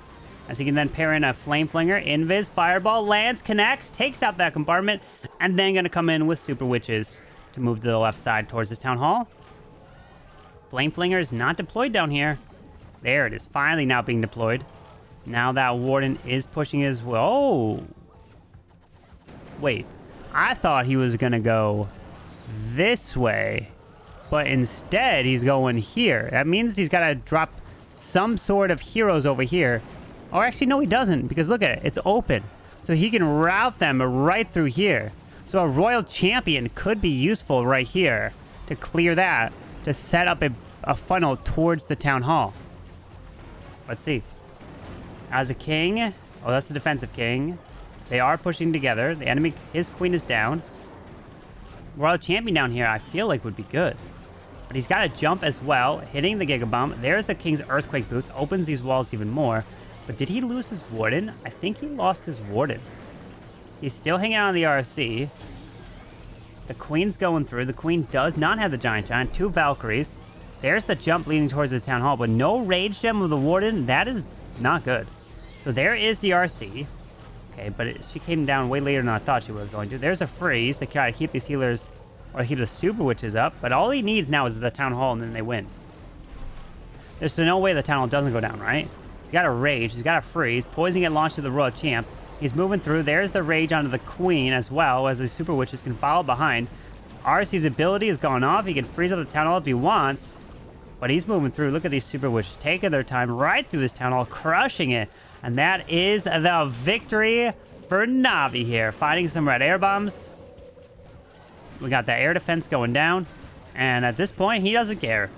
As he can then pair in a Flame Flinger. Invis, Fireball, lands, connects, takes out that compartment. And then going to come in with Super Witches to move to the left side towards this Town Hall. Flame Flinger is not deployed down here. There it is. Finally now being deployed. Now that Warden is pushing his... Oh! Wait. I thought he was going to go this way. But instead, he's going here. That means he's got to drop some sort of heroes over here. Or actually, no, he doesn't. Because look at it. It's open. So he can route them right through here. So a Royal Champion could be useful right here to clear that. To set up a funnel towards the Town Hall. Let's see. As a king... Oh, that's the defensive king. They are pushing together. The enemy... His Queen is down. Royal Champion down here, I feel like would be good. But he's got to jump as well, hitting the Giga Bomb. There's the King's Earthquake Boots. Opens these walls even more. But did he lose his Warden? I think he lost his Warden. He's still hanging out on the RC. The Queen's going through. The Queen does not have the Giant. 2 Valkyries. There's the jump leading towards the Town Hall. But no Rage Gem of the Warden. That is not good. So there is the RC. Okay, but she came down way later than I thought she was going to. There's a freeze to try to keep these healers... Or keep the Super Witches up. But all he needs now is the Town Hall, and then they win. There's no way the Town Hall doesn't go down, right? He's got a Rage. He's got a freeze. Poison get launched to the Royal Champ. He's moving through. There's the Rage onto the Queen as well, as the Super Witches can follow behind. RC's ability has gone off. He can freeze up the town hall if he wants. But he's moving through. Look at these super witches taking their time right through this town hall, crushing it. And that is the victory for Navi here. Fighting some red air bombs. We got that air defense going down. And at this point, he doesn't care.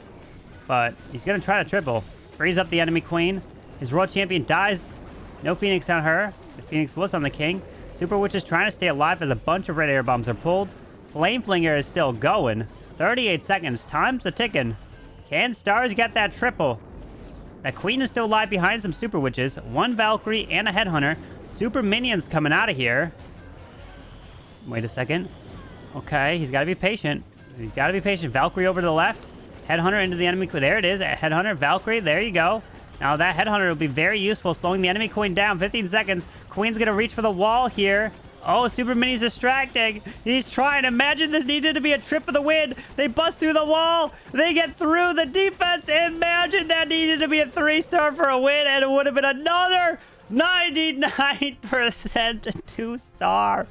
But he's going to try to triple. Freeze up the enemy queen. His world champion dies. No Phoenix on her. The Phoenix was on the king. Super Witch is trying to stay alive as a bunch of red air bombs are pulled. Flame Flinger is still going. 38 seconds. Time's the ticking. Can Stars get that triple? The queen is still alive behind some Super Witches. One Valkyrie and a Headhunter. Super Minions coming out of here. Wait a second. Okay, he's got to be patient. He's got to be patient. Valkyrie over to the left. Headhunter into the enemy. There it is. Headhunter, Valkyrie. There you go. Now that Headhunter will be very useful, slowing the enemy queen down. 15 seconds. Queen's going to reach for the wall here. Oh, Super Mini's distracting. He's trying. Imagine this needed to be a trip for the win. They bust through the wall. They get through the defense. Imagine that needed to be a 3-star for a win, and it would have been another 99% 2-star.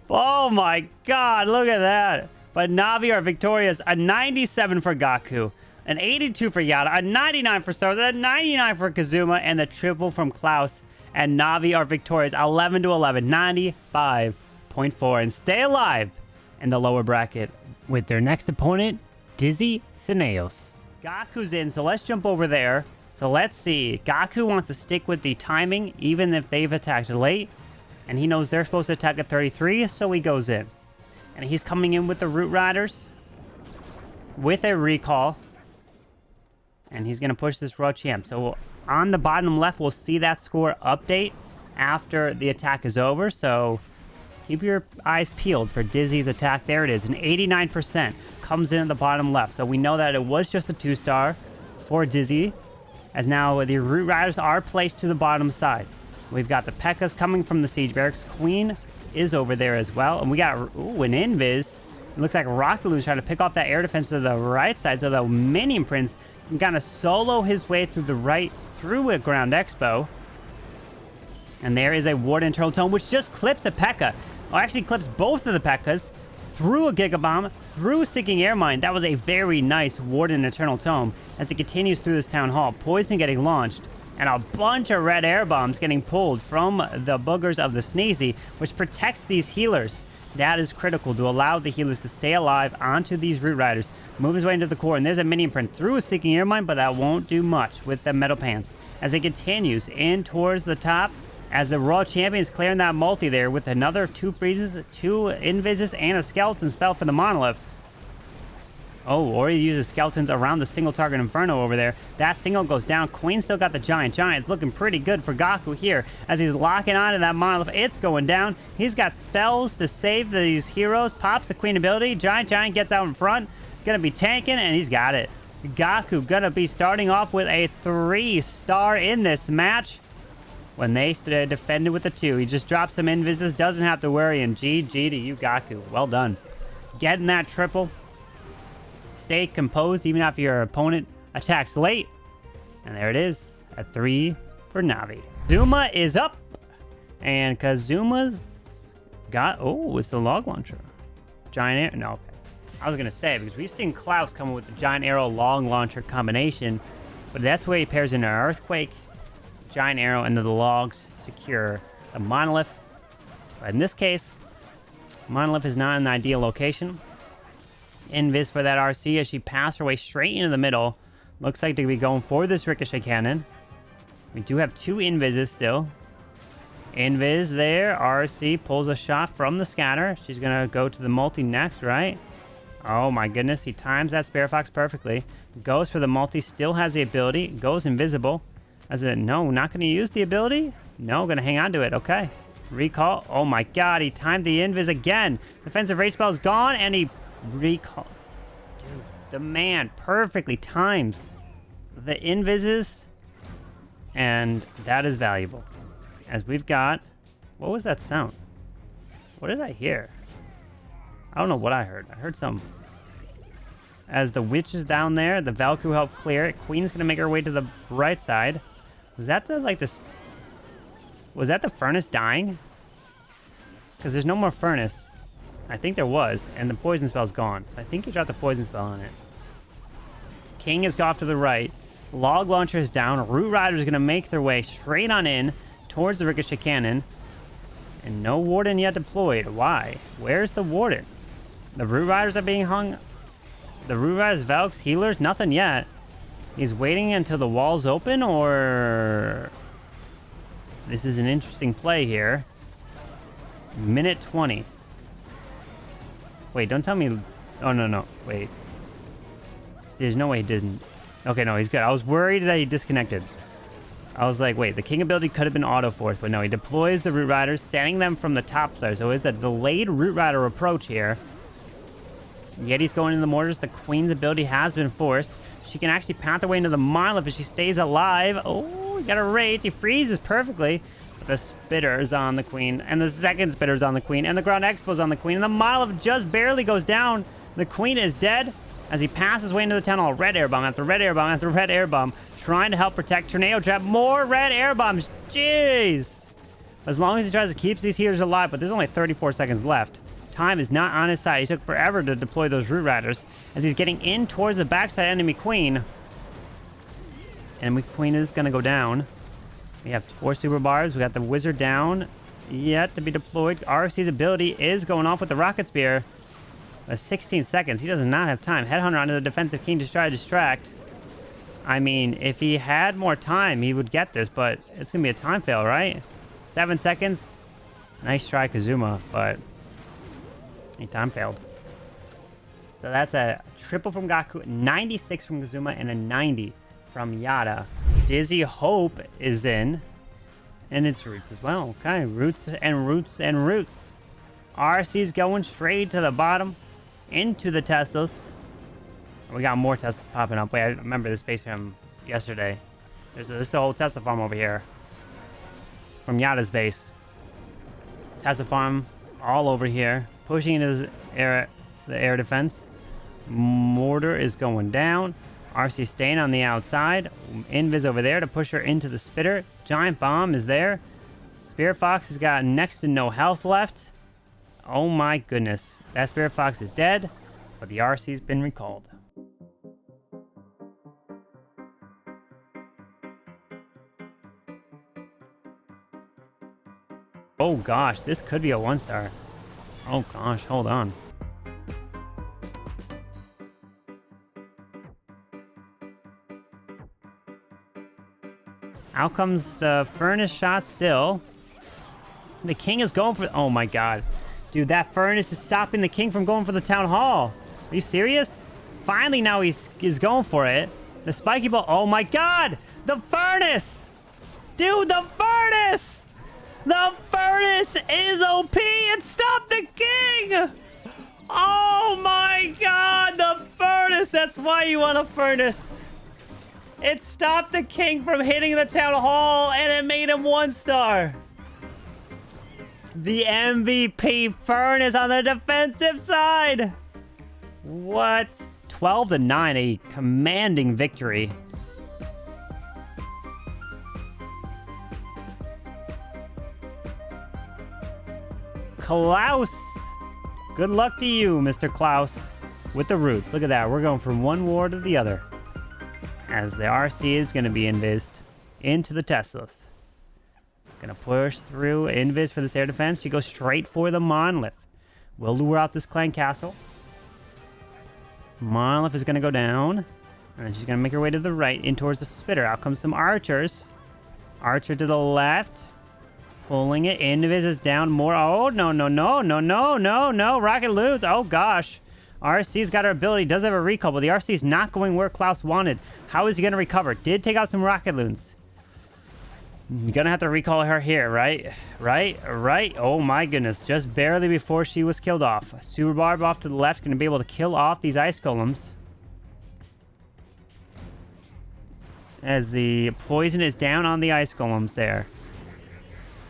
Oh my God, look at that. But Navi are victorious. A 97 for Gaku, an 82 for Yada, a 99 for Stars, a 99 for Kazuma, and the triple from Clouse. And Navi are victorious 11 to 11, 95.4, and stay alive in the lower bracket with their next opponent, Dizzy Cineos. Gaku's in, so let's jump over there. So let's see. Gaku wants to stick with the timing, even if they've attacked late. And he knows they're supposed to attack at 33, so he goes in. And he's coming in with the Root Riders with a recall. And he's going to push this Royal Champ. So on the bottom left, we'll see that score update after the attack is over. So keep your eyes peeled for Dizzy's attack. There it is. An 89% comes in at the bottom left. So we know that it was just a 2-star for Dizzy. As now the Root Riders are placed to the bottom side. We've got the P.E.K.K.A.s coming from the Siege Barracks. Queen is over there as well. And we got, ooh, an Invis. It looks like Rocket Balloon's trying to pick off that air defense to the right side. So the Minion Prince can kind of solo his way through the right, through a Ground Expo. And there is a Ward Internal Tome, which just clips a P.E.K.K.A. Or actually clips both of the P.E.K.K.A.s through a Giga Bomb, through Seeking Air Mine. That was a very nice Warden Eternal Tome as it continues through this Town Hall. Poison getting launched, and a bunch of red air bombs getting pulled from the boogers of the Sneezy, which protects these healers. That is critical to allow the healers to stay alive onto these Root Riders. Move his way into the core, and there's a Minion Print through a Seeking Air Mine, but that won't do much with the Metal Pants. As it continues in towards the top, as the Royal Champion is clearing that multi there with another 2 freezes, 2 invises, and a skeleton spell for the Monolith. Oh, or he uses skeletons around the single target Inferno over there. That single goes down. Queen still got the Giant. Giant's looking pretty good for Gaku here as he's locking onto that Monolith. It's going down. He's got spells to save these heroes. Pops the Queen ability. Giant gets out in front. Gonna be tanking, and he's got it. Gaku gonna be starting off with a 3-star in this match. When they defended with the 2, he just dropped some invises, doesn't have to worry, and GG to you, Gaku. Well done. Getting that triple. Stay composed even after your opponent attacks late. And there it is, a 3 for Navi. Zuma is up, and Kazuma's got, oh, it's the log launcher. Giant air, no, okay. I was gonna say, because we've seen Clouse come with the Giant Arrow log launcher combination, but that's where he pairs in an Earthquake, Giant Arrow, and the logs secure the Monolith. But in this case, Monolith is not in the ideal location. Invis for that RC as she passed her way straight into the middle. Looks like they'll be going for this Ricochet Cannon. We do have 2 Invises still. Invis there. RC pulls a shot from the scatter. She's going to go to the multi next, right? Oh my goodness, he times that Spare Fox perfectly. Goes for the multi, still has the ability. Goes invisible. As it, no, not going to use the ability? No, going to hang on to it. Okay. Recall. Oh my god, he timed the invis again. Defensive rage spell is gone, and he recall. Dude, the man perfectly times the invises, and that is valuable. As we've got, what was that sound? What did I hear? I don't know what I heard. I heard some. As the witch is down there, the Valkyrie helped clear it. Queen's gonna make her way to the right side. Was that the, like, this? Was that the furnace dying? Because there's no more furnace. I think there was, and the poison spell's gone. So I think he dropped the poison spell on it. King is off to the right. Log launcher is down. Root Riders are going to make their way straight on in towards the ricochet cannon. And no warden yet deployed. Why? Where's the warden? The Root Riders are being hung. The Root Riders, Velks, healers, nothing yet. He's waiting until the walls open, or... This is an interesting play here. Minute 20. Wait, don't tell me... Oh, no. Wait. There's no way he didn't. Okay, no, he's good. I was worried that he disconnected. I was like, wait, the King ability could have been auto-forced, but no, he deploys the Root Riders, sending them from the top side. So it's a delayed Root Rider approach here. Yeti's going into the mortars. The Queen's ability has been forced. She can actually path her way into the monolith if she stays alive. Oh, he got a rage. He freezes perfectly. But the Spitter's on the Queen, and the second Spitter's on the Queen, and the Ground Expo's on the Queen, and the monolith just barely goes down. The Queen is dead as he passes his way into the town hall. Red air bomb after red air bomb after red air bomb, trying to help protect Tornado Trap. More red air bombs. Jeez. As long as he tries to keep these healers alive, but there's only 34 seconds left. Time is not on his side. He took forever to deploy those Root Riders as he's getting in towards the backside enemy Queen. Enemy Queen is going to go down. We have 4 super bars. We got the Wizard down, yet to be deployed. RC's ability is going off with the Rocket Spear. 16 seconds. He does not have time. Headhunter onto the defensive King to try to distract. I mean, if he had more time, he would get this, but it's going to be a time fail, right? 7 seconds. Nice try, Kazuma, but he time failed. So that's a triple from Gaku, 96 from Kazuma, and a 90 from Yada. Dizzy Hope is in, and it's Roots as well. Okay, Roots and Roots and Roots. RC's going straight to the bottom, into the Teslas. We got more Teslas popping up. Wait, I remember this base from yesterday. This is the whole Tesla farm over here. From Yada's base. Tesla farm all over here. Pushing into the air defense. Mortar is going down. RC staying on the outside. Invis over there to push her into the Spitter. Giant Bomb is there. Spirit Fox has got next to no health left. Oh my goodness. That Spirit Fox is dead, but the RC's been recalled. Oh gosh, this could be a 1-star. Oh gosh, hold on. Out comes the furnace shot still. The King is going for... Oh my god. Dude, that furnace is stopping the King from going for the town hall. Are you serious? Finally, now he's going for it. The spiky ball. Oh my god! The furnace! Dude, the furnace! The furnace is OP! It stopped the King! Oh my god! The furnace! That's why you want a furnace. It stopped the King from hitting the town hall, and it made him 1-star. The MVP furnace on the defensive side. What? 12-9, a commanding victory. Clouse. Good luck to you, Mr. Clouse. With the roots. Look at that. We're going from one war to the other. As the RC is going to be invised into the Teslas. Gonna push through invis for this air defense. She goes straight for the monolith. We'll lure out this clan castle. Monolith is gonna go down. And then she's gonna make her way to the right in towards the Spitter. Out comes some archers. Archer to the left. Pulling it. Invis is down more. Oh, no. Rocket Loons. Oh, gosh. RC's got her ability. Does have a recall, but the RC's not going where Clouse wanted. How is he gonna recover? Did take out some Rocket Loons. You're gonna have to recall her here, right? Right. Oh my goodness. Just barely before she was killed off. Super Barb off to the left. Gonna be able to kill off these ice golems. As the poison is down on the ice golems there.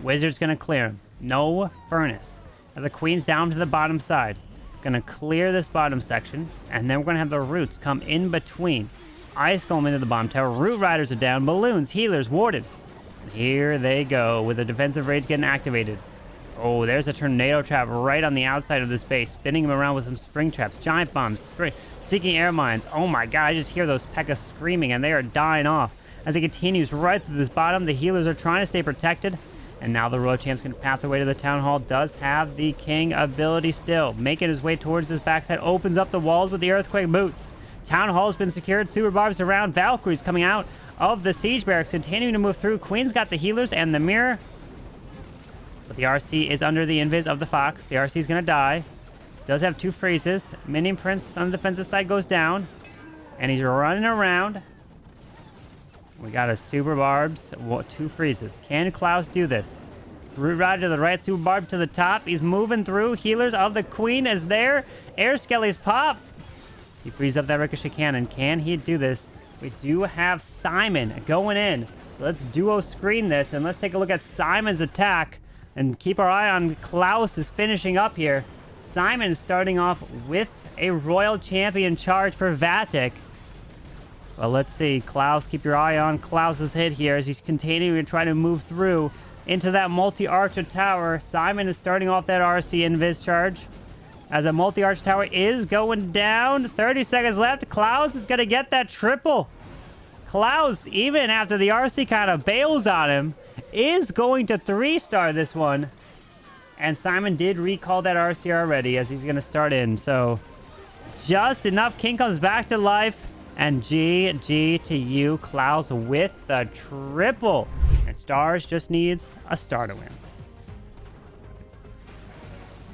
Wizard's gonna clear him. No furnace. As the Queen's down to the bottom side. Gonna clear this bottom section. And then we're gonna have the roots come in between. Ice golem into the bottom tower. Root Riders are down. Balloons, healers, warded. Here they go with the defensive rage getting activated. Oh, there's a tornado trap right on the outside of this base, spinning him around with some spring traps, giant bombs, seeking air mines. Oh my god, I just hear those P.E.K.K.A screaming, and they are dying off. As he continues right through this bottom, the healers are trying to stay protected. And now the Royal Champ's going to path their way to the Town Hall. Does have the King ability still. Making his way towards this backside. Opens up the walls with the Earthquake boots. Town Hall has been secured. Super Barbs around. Valkyries coming out of the Siege Barracks. Continuing to move through. Queen's got the healers and the mirror. But the RC is under the invis of the Fox. The RC is going to die. Does have 2 freezes. Minion Prince on the defensive side goes down. And he's running around. We got a Super Barbs, 2 freezes. Can Clouse do this? Root Rider to the right, Super Barb to the top. He's moving through. Healers of the Queen is there. Air Skellies pop. He frees up that Ricochet Cannon. Can he do this? We do have Simon going in. Let's duo screen this, and let's take a look at Simon's attack. And keep our eye on Clouse is finishing up here. Simon starting off with a Royal Champion charge for Vatic. Well, let's see. Clouse, keep your eye on Clouse's hit here as he's continuing to try to move through into that multi-archer tower. Simon is starting off that RC invis charge as a multi-arch tower is going down. 30 seconds left. Clouse is going to get that triple. Clouse, even after the RC kind of bails on him, is going to 3-star this one. And Simon did recall that RC already as he's going to start in. So just enough. King comes back to life. And GG to you, Clouse, with the triple. And Stars just needs a star to win.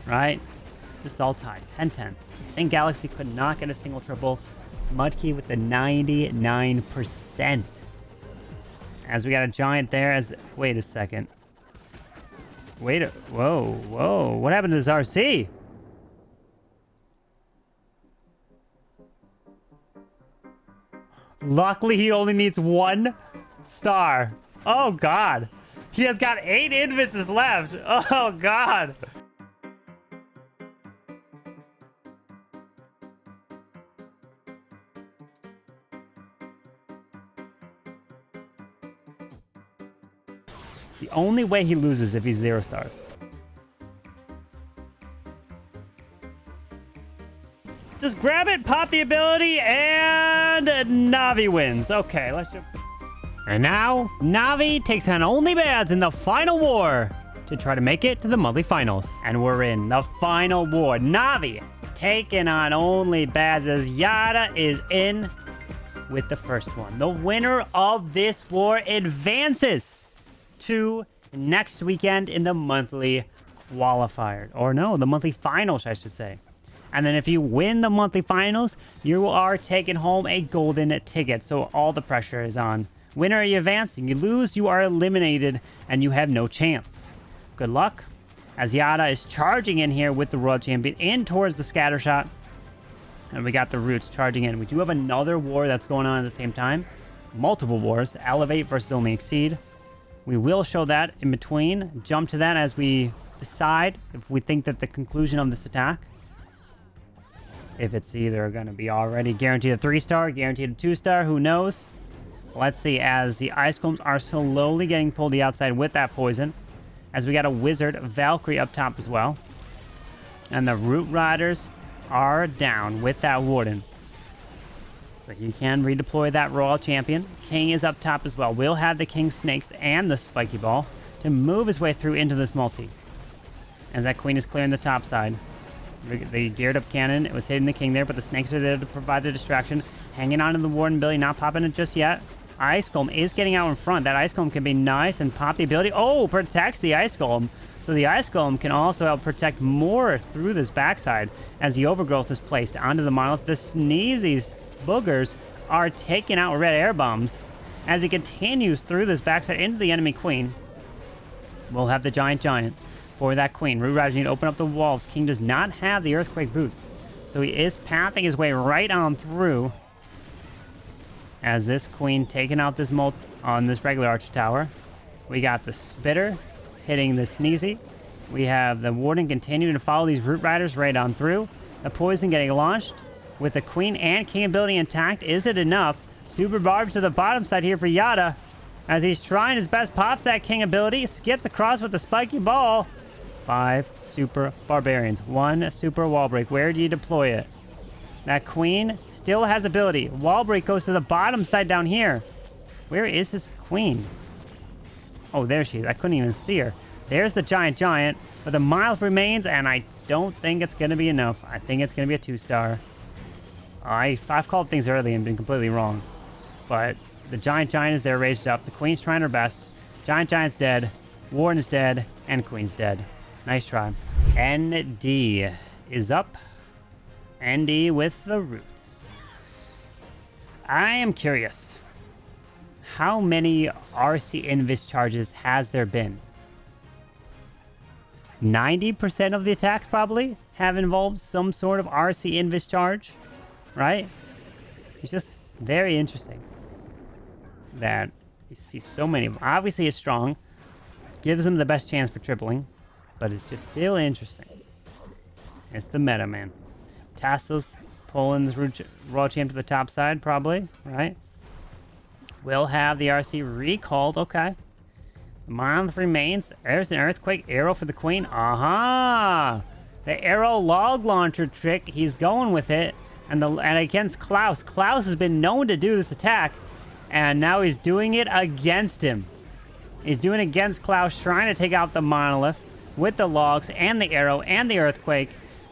Right? This is all tied. 10-10. St. Galaxy could not get a single triple. Mudkey with the 99%. As we got a giant there as... Wait a second. Whoa. What happened to this RC? Luckily, he only needs 1 star. Oh, God. He has got 8 invises left. Oh, God. The only way he loses if he's 0 stars. Just grab it, pop the ability, and Navi wins. Okay, let's jump. And now, Navi takes on only Bads in the final war to try to make it to the monthly finals. And we're in the final war. Navi taking on only Bads as Yada is in with the first one. The winner of this war advances to next weekend in the monthly qualifier. Or no, the monthly finals, I should say. And then if you win the monthly finals, you are taking home a golden ticket. So all the pressure is on. Winner, you advance, and you lose, you are eliminated, and you have no chance. Good luck. As Yada is charging in here with the Royal Champion in towards the scatter shot. And we got the Roots charging in. We do have another war that's going on at the same time. Multiple wars. Elevate versus Only Exceed. We will show that in between. Jump to that as we decide if we think that the conclusion of this attack. If it's either going to be already guaranteed a 3-star, guaranteed a 2-star, who knows? Let's see, as the Ice Combs are slowly getting pulled to the outside with that poison. As we got a Wizard Valkyrie up top as well. And the Root Riders are down with that Warden. So you can redeploy that Royal Champion. King is up top as well. We'll have the King Snakes and the Spiky Ball to move his way through into this multi. As that Queen is clearing the top side. The geared up cannon, it was hitting the King there, but the Snakes are there to provide the distraction. Hanging on to the Warden Billy, not popping it just yet. Ice Golem is getting out in front. That Ice Golem can be nice and pop the ability. Oh, protects the Ice Golem. So the Ice Golem can also help protect more through this backside as the Overgrowth is placed onto the Monolith. The Sneezy's boogers are taking out red air bombs as he continues through this backside into the enemy Queen. We'll have the Giant for that Queen. Root Riders need to open up the walls. King does not have the Earthquake boots, so he is pathing his way right on through as this Queen taking out this on this regular Archer Tower. We got the Spitter hitting the Sneezy. We have the Warden continuing to follow these Root Riders right on through. The Poison getting launched with the Queen and King ability intact. Is it enough? Super Barb to the bottom side here for Yada as he's trying his best. Pops that King ability. Skips across with the Spiky Ball. 5 super barbarians. 1 super wall break. Where do you deploy it? That queen still has ability. Wall break goes to the bottom side down here. Where is this queen? Oh, there she is. I couldn't even see her. There's the giant, but the monolith remains, and I don't think it's going to be enough. I think it's going to be a 2-star. I've called things early and been completely wrong. But the giant is there raised up. The queen's trying her best. Giant's dead. Warden's dead. And queen's dead. Nice try. ND is up. ND with the roots. I am curious. How many RC invis charges has there been? 90% of the attacks probably have involved some sort of RC invis charge, right? It's just very interesting that you see so many of them. Obviously it's strong, gives them the best chance for tripling, but it's just still interesting. It's the meta, man. Tassos pulling this Royal Champ to the top side, probably, right? We'll have the RC recalled, okay. The monolith remains. There's an earthquake arrow for the queen. Aha! The arrow log launcher trick. He's going with it. And against Clouse. Clouse has been known to do this attack. And now he's doing it against him. He's doing it against Clouse, trying to take out the monolith with the logs and the arrow and the earthquake.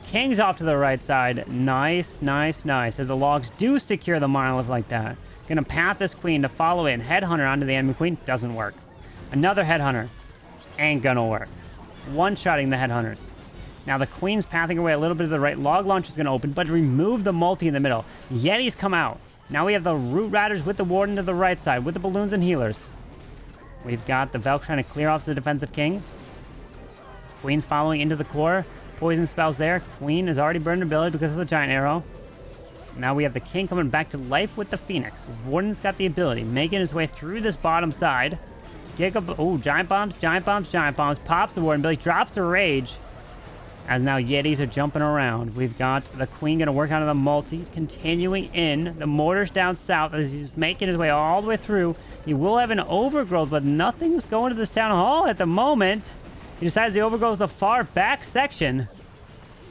King's off to the right side. Nice. As the logs do secure the monolith like that. Gonna path this queen to follow in. Headhunter onto the enemy queen. Doesn't work. Another headhunter. Ain't gonna work. One-shotting the headhunters. Now the queen's pathing her way a little bit to the right. Log launcher's gonna open, but remove the multi in the middle. Yetis come out. Now we have the root riders with the warden to the right side with the balloons and healers. We've got the Velk trying to clear off the defensive king. Queen's following into the core. Poison spells there. Queen has already burned her ability because of the giant arrow. Now we have the king coming back to life with the phoenix. Warden's got the ability, making his way through this bottom side. Giant bombs. Pops the warden ability, drops a rage. As now Yetis are jumping around. We've got the queen going to work onto the multi, continuing in. The mortar's down south as he's making his way all the way through. He will have an overgrowth, but nothing's going to this town hall at the moment. He decides the overgrowth is the far back section.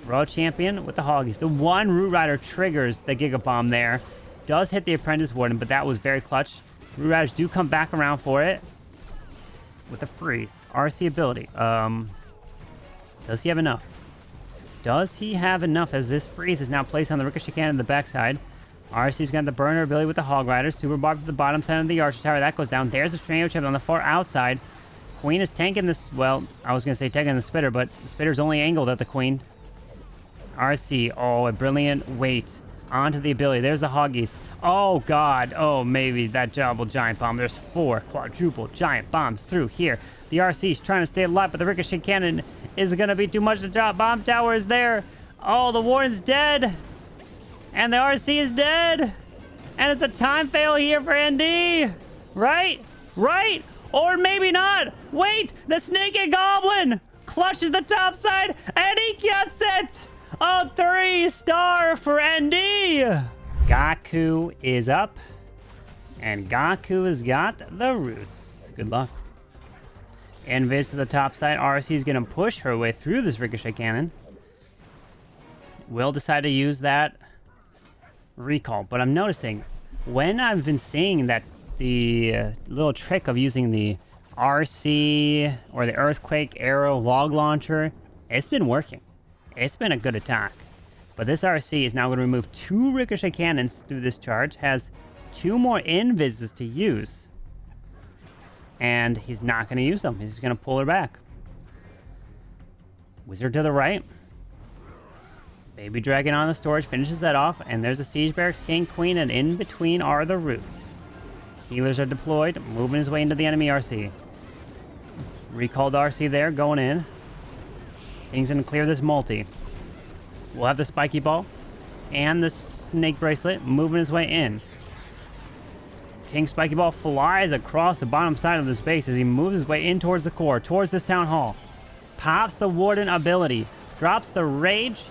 Royal Champion with the Hoggies. The one Root Rider triggers the Giga Bomb there. Does hit the Apprentice Warden, but that was very clutch. Root Riders do come back around for it. With the freeze. RC ability. Does he have enough? Does he have enough as this freeze is now placed on the Ricochet Cannon in the backside? RC's got the burner ability with the Hog Riders. Super Barb to the bottom side of the Archer Tower. That goes down. There's the Tornado Chip on the far outside. Queen is tanking this. Well, I was going to say tanking the Spitter, but the Spitter's only angled at the Queen. RC. Oh, a brilliant weight onto the ability. There's the Hoggies. Oh, God. Oh, maybe that double giant bomb. There's 4 quadruple giant bombs through here. The RC's trying to stay alive, but the Ricochet Cannon is going to be too much to drop. Bomb tower is there. Oh, the Warden's dead. And the RC is dead. And it's a time fail here for ND. Right? Or maybe not. Wait, the Snake and Goblin clutches the top side, and he gets it. A 3-star for ND. Gaku is up. And Gaku has got the roots. Good luck. Invis to the top side. RC is going to push her way through this Ricochet Cannon. Will decide to use that recall. But I'm noticing, when I've been seeing that the little trick of using the RC or the Earthquake Arrow Log Launcher, it's been working. It's been a good attack. But this RC is now going to remove 2 Ricochet Cannons through this charge. Has 2 more invises to use. And he's not going to use them. He's going to pull her back. Wizard to the right. Baby Dragon on the storage finishes that off. And there's a Siege Barracks King, Queen, and in between are the roots. Healers are deployed, moving his way into the enemy RC. Recalled RC there, going in. King's going to clear this multi. We'll have the Spiky Ball and the Snake Bracelet moving his way in. King Spiky Ball flies across the bottom side of this base as he moves his way in towards the core, towards this town hall. Pops the Warden ability. Drops the Rage.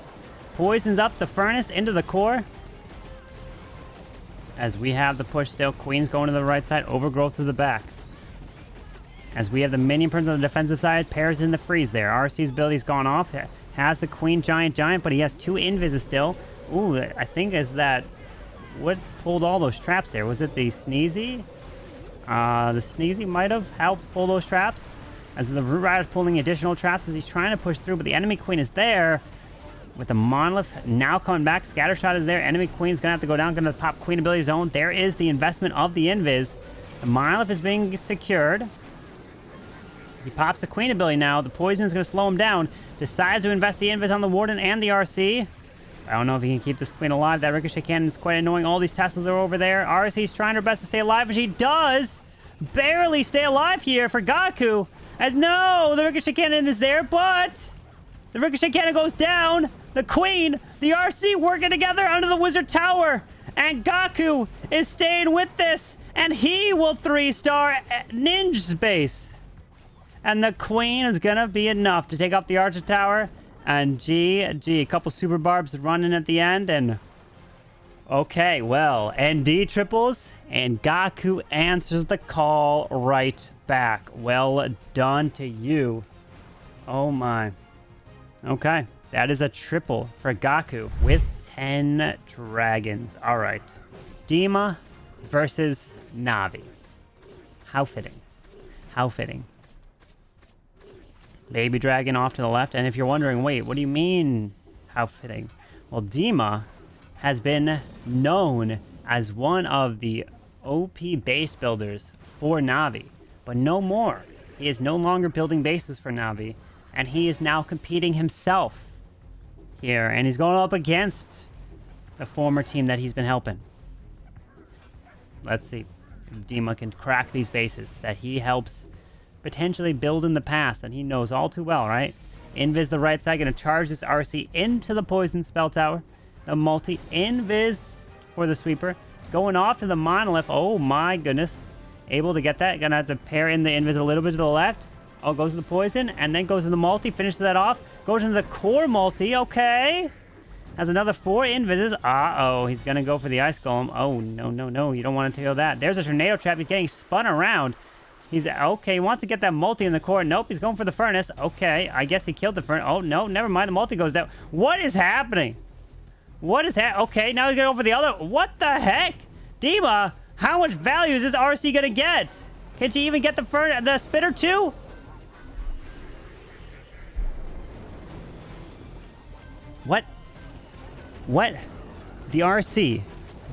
Poisons up the Furnace into the core. As we have the push still. Queen's going to the right side. Overgrowth to the back. As we have the minion prince on the defensive side, pairs in the freeze there. RC's ability's gone off. Has the queen giant, but he has 2 invises still. Ooh, I think is that... What pulled all those traps there? Was it the Sneezy? The Sneezy might have helped pull those traps. As the Root Rider's pulling additional traps as he's trying to push through, but the enemy queen is there. With the Monolith now coming back. Scattershot is there. Enemy queen's going to have to go down. Going to pop queen ability zone. There is the investment of the invis. The Monolith is being secured. He pops the queen ability now. The poison is going to slow him down. Decides to invest the invis on the Warden and the RC. I don't know if he can keep this queen alive. That ricochet cannon is quite annoying. All these Teslas are over there. RC's trying her best to stay alive, and she does barely stay alive here for Gaku. As no, the ricochet cannon is there, but the ricochet cannon goes down. The queen, the RC working together under the wizard tower. And Gaku is staying with this, and he will 3-star Ninja's base. And the queen is going to be enough to take off the archer tower. And a couple super barbs running at the end, and okay, well, ND triples, and Gaku answers the call right back. Well done to you. Oh my. Okay, that is a triple for Gaku with 10 dragons. All right, Dimma versus Navi. How fitting. How fitting. Baby dragon off to the left. And if you're wondering, wait, what do you mean how fitting? Well, Dimma has been known as one of the OP base builders for Navi, but no more. He is no longer building bases for Navi, and he is now competing himself here, and he's going up against the former team that he's been helping. Let's see if Dimma can crack these bases that he helps potentially build in the past that he knows all too well, right? Invis the right side, going to charge this RC into the poison spell tower. The multi invis for the sweeper. Going off to the monolith. Oh my goodness. Able to get that. Gonna have to pair in the invis a little bit to the left. Oh, goes to the poison and then goes to the multi. Finishes that off. Goes into the core multi. Okay. Has another 4 invises. Uh-oh. He's gonna go for the ice golem. Oh, no. You don't want to tail that. There's a tornado trap. He's getting spun around. He's okay. He wants to get that multi in the core. Nope, he's going for the furnace. Okay, I guess he killed the furnace. Oh, no, never mind. The multi goes down. What is happening? What is that? Okay, now he's going over the other. What the heck? Dimma, how much value is this RC going to get? Can she even get the spitter too? What? What? The RC.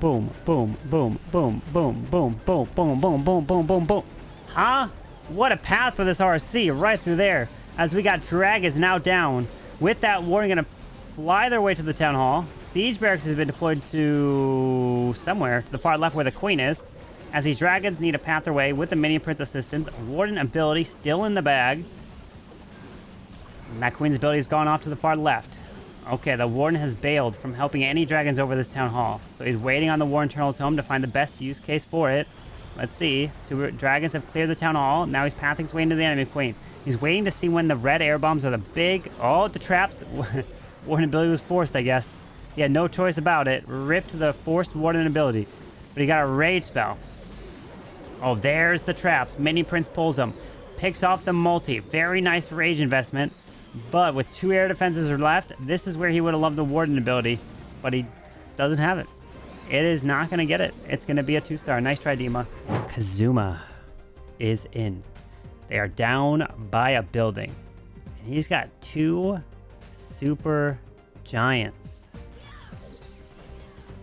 Boom, boom, boom, boom, boom, boom, boom, boom, boom, boom, boom, boom, boom. Huh? What a path for this RC right through there. As we got dragons now down. With that warning, going to fly their way to the town hall. Siege barracks has been deployed to somewhere to the far left where the queen is. As these dragons need a path their way with the minion prince assistance. Warden ability still in the bag. And that queen's ability has gone off to the far left. Okay, the warden has bailed from helping any dragons over this town hall. So he's waiting on the warden turtle's home to find the best use case for it. Let's see. Super dragons have cleared the town hall. Now he's pathing his way into the enemy queen. He's waiting to see when the red air bombs are the big... Oh, the traps. Warden ability was forced, I guess. He had no choice about it. Ripped the forced warden ability. But he got a rage spell. Oh, there's the traps. Mini Prince pulls them. Picks off the multi. Very nice rage investment. But with 2 air defenses left, this is where he would have loved the warden ability. But he doesn't have it. It is not going to get it. It's going to be a 2-star. Nice try, Dimma. Kazuma is in. They are down by a building. And he's got 2 super giants.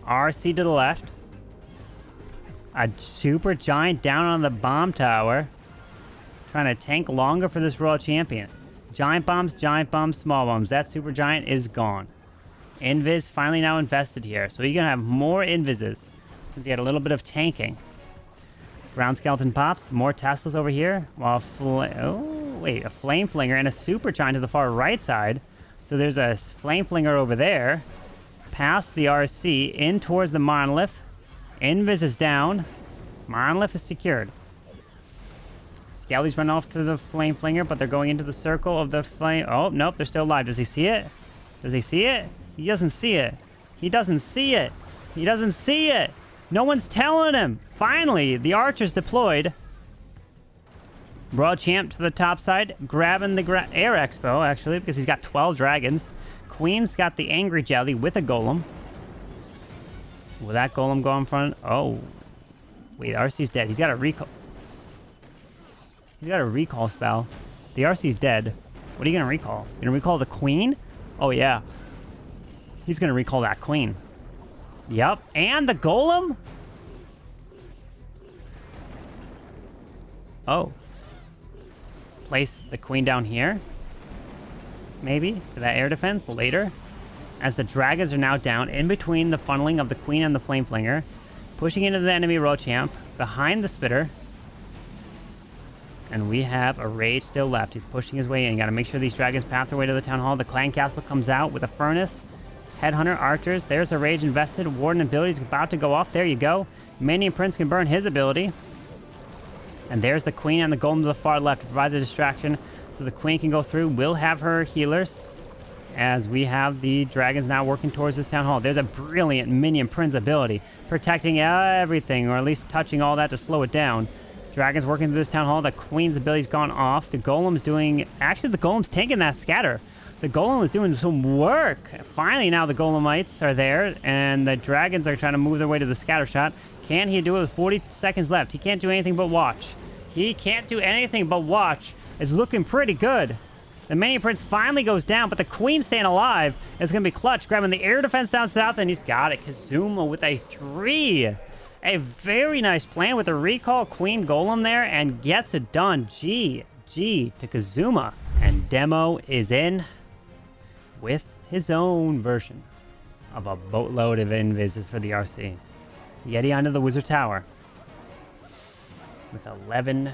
RC to the left. A super giant down on the bomb tower. Trying to tank longer for this Royal Champion. Giant bombs, small bombs. That super giant is gone. Invis finally now invested here. So you're going to have more invises since he had a little bit of tanking. Ground skeleton pops. More Teslas over here. While a flame flinger and a super giant to the far right side. So there's a flame flinger over there. Past the RC in towards the monolith. Invis is down. Monolith is secured. Skellies run off to the flame flinger, but they're going into the circle of the flame. Oh, nope, they're still alive. Does he see it? Does he see it? He doesn't see it. He doesn't see it. He doesn't see it. No one's telling him. Finally, the archer's deployed. World champ to the top side, grabbing the air expo, actually, because he's got 12 dragons. Queen's got the angry jelly with a golem. Will that golem go in front? Oh. Wait, RC's dead. He's got a recall. He's got a recall spell. The RC's dead. What are you going to recall? You going to recall the queen? Oh, yeah. He's going to recall that queen. Yep. And the golem? Oh. Place the queen down here. Maybe. For that air defense later. As the dragons are now down in between the funneling of the queen and the flame flinger. Pushing into the enemy road champ. Behind the spitter. And we have a rage still left. He's pushing his way in. Got to make sure these dragons path their way to the town hall. The clan castle comes out with a furnace. Headhunter, archers. There's a rage invested. Warden ability is about to go off. There you go. Manian Prince can burn his ability. And there's the queen and the golem to the far left to provide the distraction. So the queen can go through. We'll have her healers. As we have the dragons now working towards this town hall. There's a brilliant Minion Prince ability. Protecting everything. Or at least touching all that to slow it down. Dragons working through this town hall. The queen's ability's gone off. The golem's doing... Actually, the golem's taking that scatter. The golem was doing some work. Finally, now the golemites are there. And the dragons are trying to move their way to the scatter shot. Can he do it with 40 seconds left? He can't do anything but watch. He can't do anything but watch. It's looking pretty good. The Minion Prince finally goes down, but the queen's staying alive. It's going to be clutch. Grabbing the air defense down south, and he's got it. Kazuma with a 3. A very nice plan with the recall queen golem there, and gets it done. GG to Kazuma. And Demo is in with his own version of a boatload of invises for the RC. Yeti onto the Wizard Tower with 11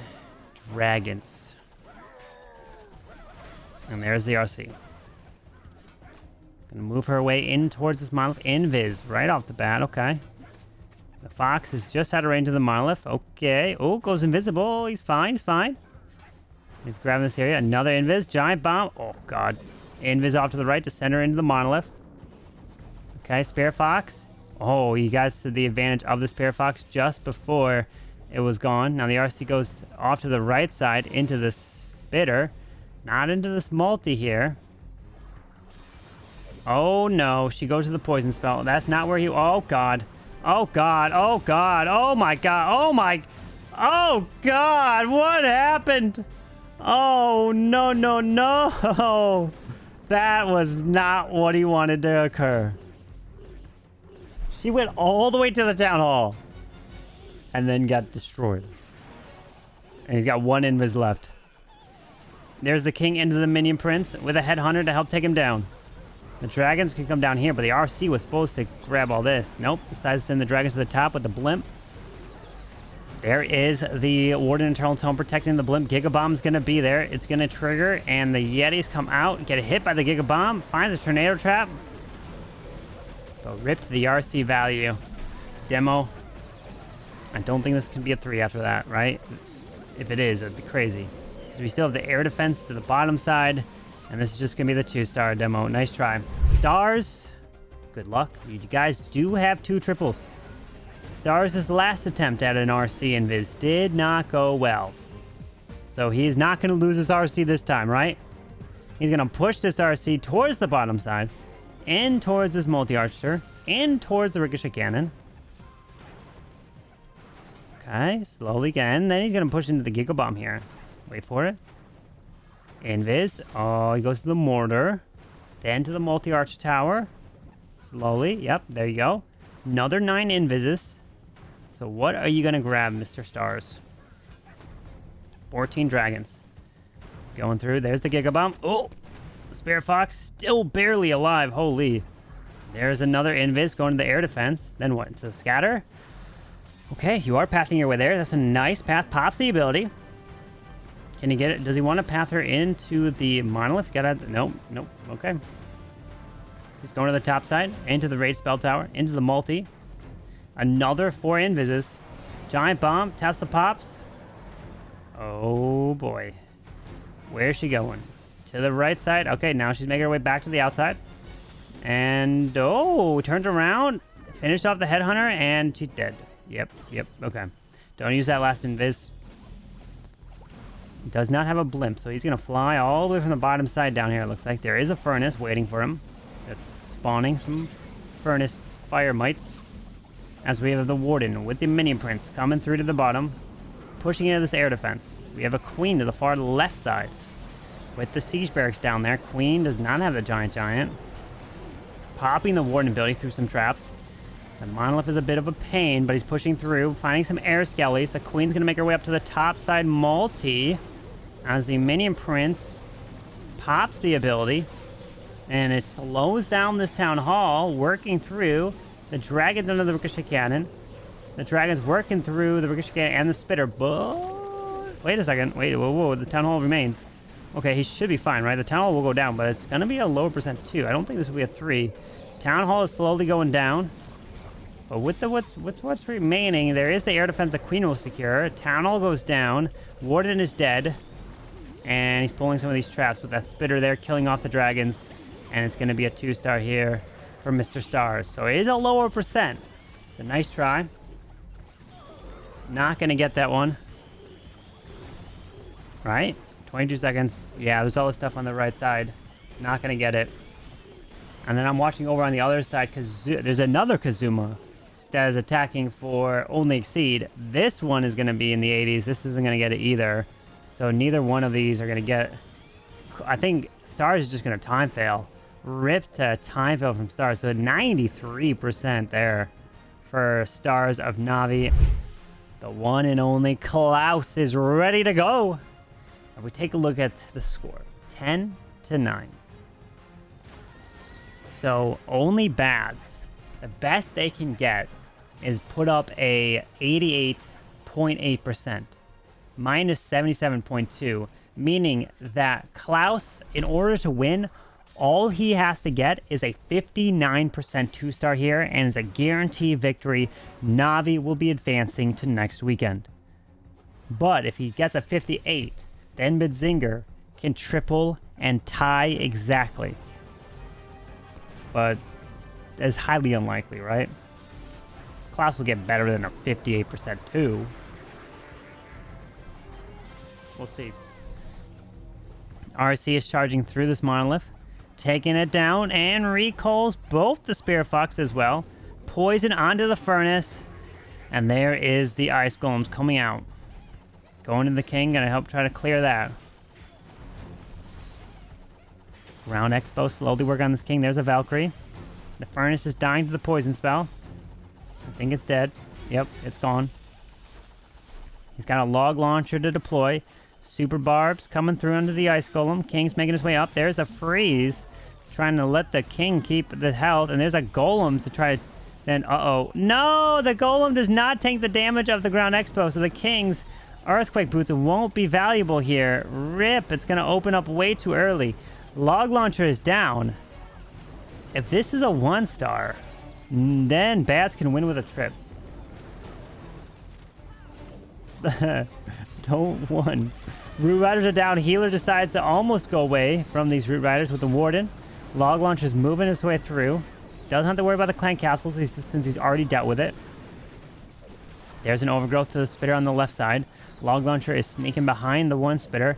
dragons. And there's the RC. Gonna move her way in towards this monolith. Invis right off the bat. Okay. The fox is just out of range of the monolith. Okay. Oh, goes invisible. He's fine. He's fine. He's grabbing this area. Another invis. Giant bomb. Oh, God. Invis off to the right to send her into the monolith. Okay. Spare fox. Oh, you guys see the advantage of the spare fox just before it was gone. Now the RC goes off to the right side into the spitter. Not into this multi here. Oh, no. She goes to the poison spell. That's not where he... Oh, God. Oh, God. Oh, God. Oh, my God. Oh, my... Oh, God. What happened? Oh, no, no, no. That was not what he wanted to occur. She went all the way to the town hall. And then got destroyed. And he's got one invis left. There's the king into the Minion Prince with a headhunter to help take him down. The dragons can come down here, but the RC was supposed to grab all this. Nope. Decides to send the dragons to the top with the blimp. There is the Warden Internal Tome protecting the blimp. Gigabomb's going to be there. It's going to trigger, and the Yetis come out, get hit by the Gigabomb, finds a tornado trap. But ripped the RC value. Demo. I don't think this can be a 3 after that, right? If it is, it'd be crazy. So we still have the air defense to the bottom side. And this is just going to be the 2-star demo. Nice try. Stars. Good luck. You guys do have 2 triples. Stars' last attempt at an RC invis did not go well. So he's not going to lose his RC this time, right? He's going to push this RC towards the bottom side. In towards this multi-archer. In towards the ricochet cannon. Okay. Slowly again. Then he's going to push into the Gigabomb here. Wait for it. Invis. Oh, he goes to the mortar. Then to the multi-arch tower. Slowly. Yep, there you go. Another 9 invises. So what are you going to grab, Mr. Stars? 14 dragons. Going through. There's the Gigabomb. Oh! The Spare Fox still barely alive. Holy. There's another invis going to the air defense. Then what? To the scatter? Okay, you are pathing your way there. That's a nice path. Pops the ability. Can he get it? Does he want to path her into the monolith? Nope. Okay. He's going to the top side, into the raid spell tower, into the multi. Another 4 invises. Giant bomb. Tesla pops. Oh boy. Where's she going? To the right side. Okay, now she's making her way back to the outside. And turns around. Finished off the headhunter, and she's dead. Yep. Okay. Don't use that last invis. Does not have a blimp, so he's going to fly all the way from the bottom side down here, it looks like. There is a furnace waiting for him. Just spawning some furnace fire mites. As we have the warden with the minion prince coming through to the bottom, pushing into this air defense. We have a queen to the far left side with the siege barracks down there. Queen does not have the giant. Popping the warden ability through some traps. The monolith is a bit of a pain, but he's pushing through, finding some air skellies. The queen's going to make her way up to the top side multi as the minion prince pops the ability, and it slows down this town hall, working through the dragon's under the ricochet cannon. The dragon's working through the ricochet cannon and the spitter, but wait a second. Wait, whoa, the town hall remains. Okay, he should be fine, right? The town hall will go down, but it's going to be a lower percent too. I don't think this will be a 3. Town hall is slowly going down. But with what's remaining, there is the air defense the queen will secure. Town hall goes down. Warden is dead. And he's pulling some of these traps with that spitter there, killing off the dragons. And it's going to be a 2-star here for Mr. Stars. So it is a lower percent. It's a nice try. Not going to get that one. Right? 22 seconds. Yeah, there's all the stuff on the right side. Not going to get it. And then I'm watching over on the other side because there's another Kazuma that is attacking for only exceed. This one is going to be in the 80s. This isn't going to get it either. So neither one of these are going to get... I think Stars is just going to time fail. Rip to time fail from Stars. So 93% there for Stars of Navi. The one and only Clouse is ready to go. If we take a look at the score, 10-9. So only bads. The best they can get is put up a 88.8%, minus 77.2, meaning that Clouse, in order to win, all he has to get is a 59% 2-star here, and it's a guaranteed victory. Navi will be advancing to next weekend. But if he gets a 58, then Bidzinger can triple and tie exactly. But it's highly unlikely, right? Clouse will get better than a 58% too. We'll see. RC is charging through this monolith, taking it down, and recalls both the Spear Fox as well. Poison onto the furnace, and there is the ice golems coming out. Going to the king, gonna help try to clear that. Ground Expo slowly work on this king. There's a Valkyrie. The furnace is dying to the poison spell. I think it's dead. Yep, it's gone. He's got a log launcher to deploy. Super barbs coming through under the ice golem. King's making his way up. There's a freeze, trying to let the king keep the health. And there's a golem to try to then, no, the golem does not take the damage of the ground expo. So the king's earthquake boots won't be valuable here. Rip, it's going to open up way too early. Log launcher is down. If this is a 1-star, then Bats can win with a trip. Don't won. Root Riders are down. Healer decides to almost go away from these Root Riders with the Warden. Log Launcher's moving his way through. Doesn't have to worry about the clan castles since he's already dealt with it. There's an overgrowth to the spitter on the left side. Log Launcher is sneaking behind the one spitter.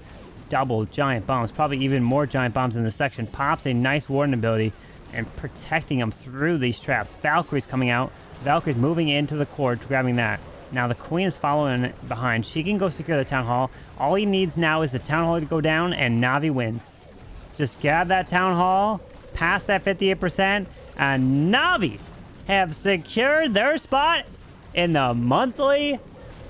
Double giant bombs, probably even more giant bombs in this section. Pops a nice Warden ability and protecting him through these traps. Valkyrie's coming out. Valkyrie's moving into the core, grabbing that. Now the queen is following behind. She can go secure the town hall. All he needs now is the town hall to go down, and Navi wins. Just grab that town hall, past that 58%, and Navi have secured their spot in the monthly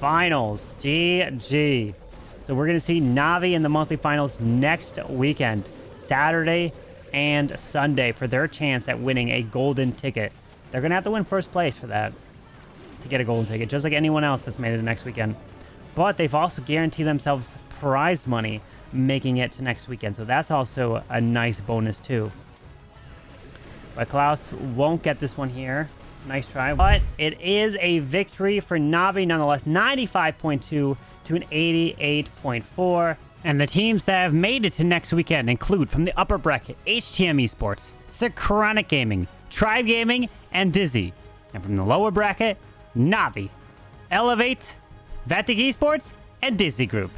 finals. GG. So we're going to see Navi in the monthly finals next weekend, Saturday and Sunday, for their chance at winning a golden ticket. They're going to have to win first place for that to get a golden ticket, just like anyone else that's made it next weekend. But they've also guaranteed themselves prize money making it to next weekend. So that's also a nice bonus too. But Clouse won't get this one here. Nice try. But it is a victory for Navi nonetheless. 95.2 to an 88.4. And the teams that have made it to next weekend include from the upper bracket, HTM Esports, Synchronic Gaming, Tribe Gaming, and Dizzy. And from the lower bracket, Navi, Elevate, Vatic Esports, and Dizzy Group.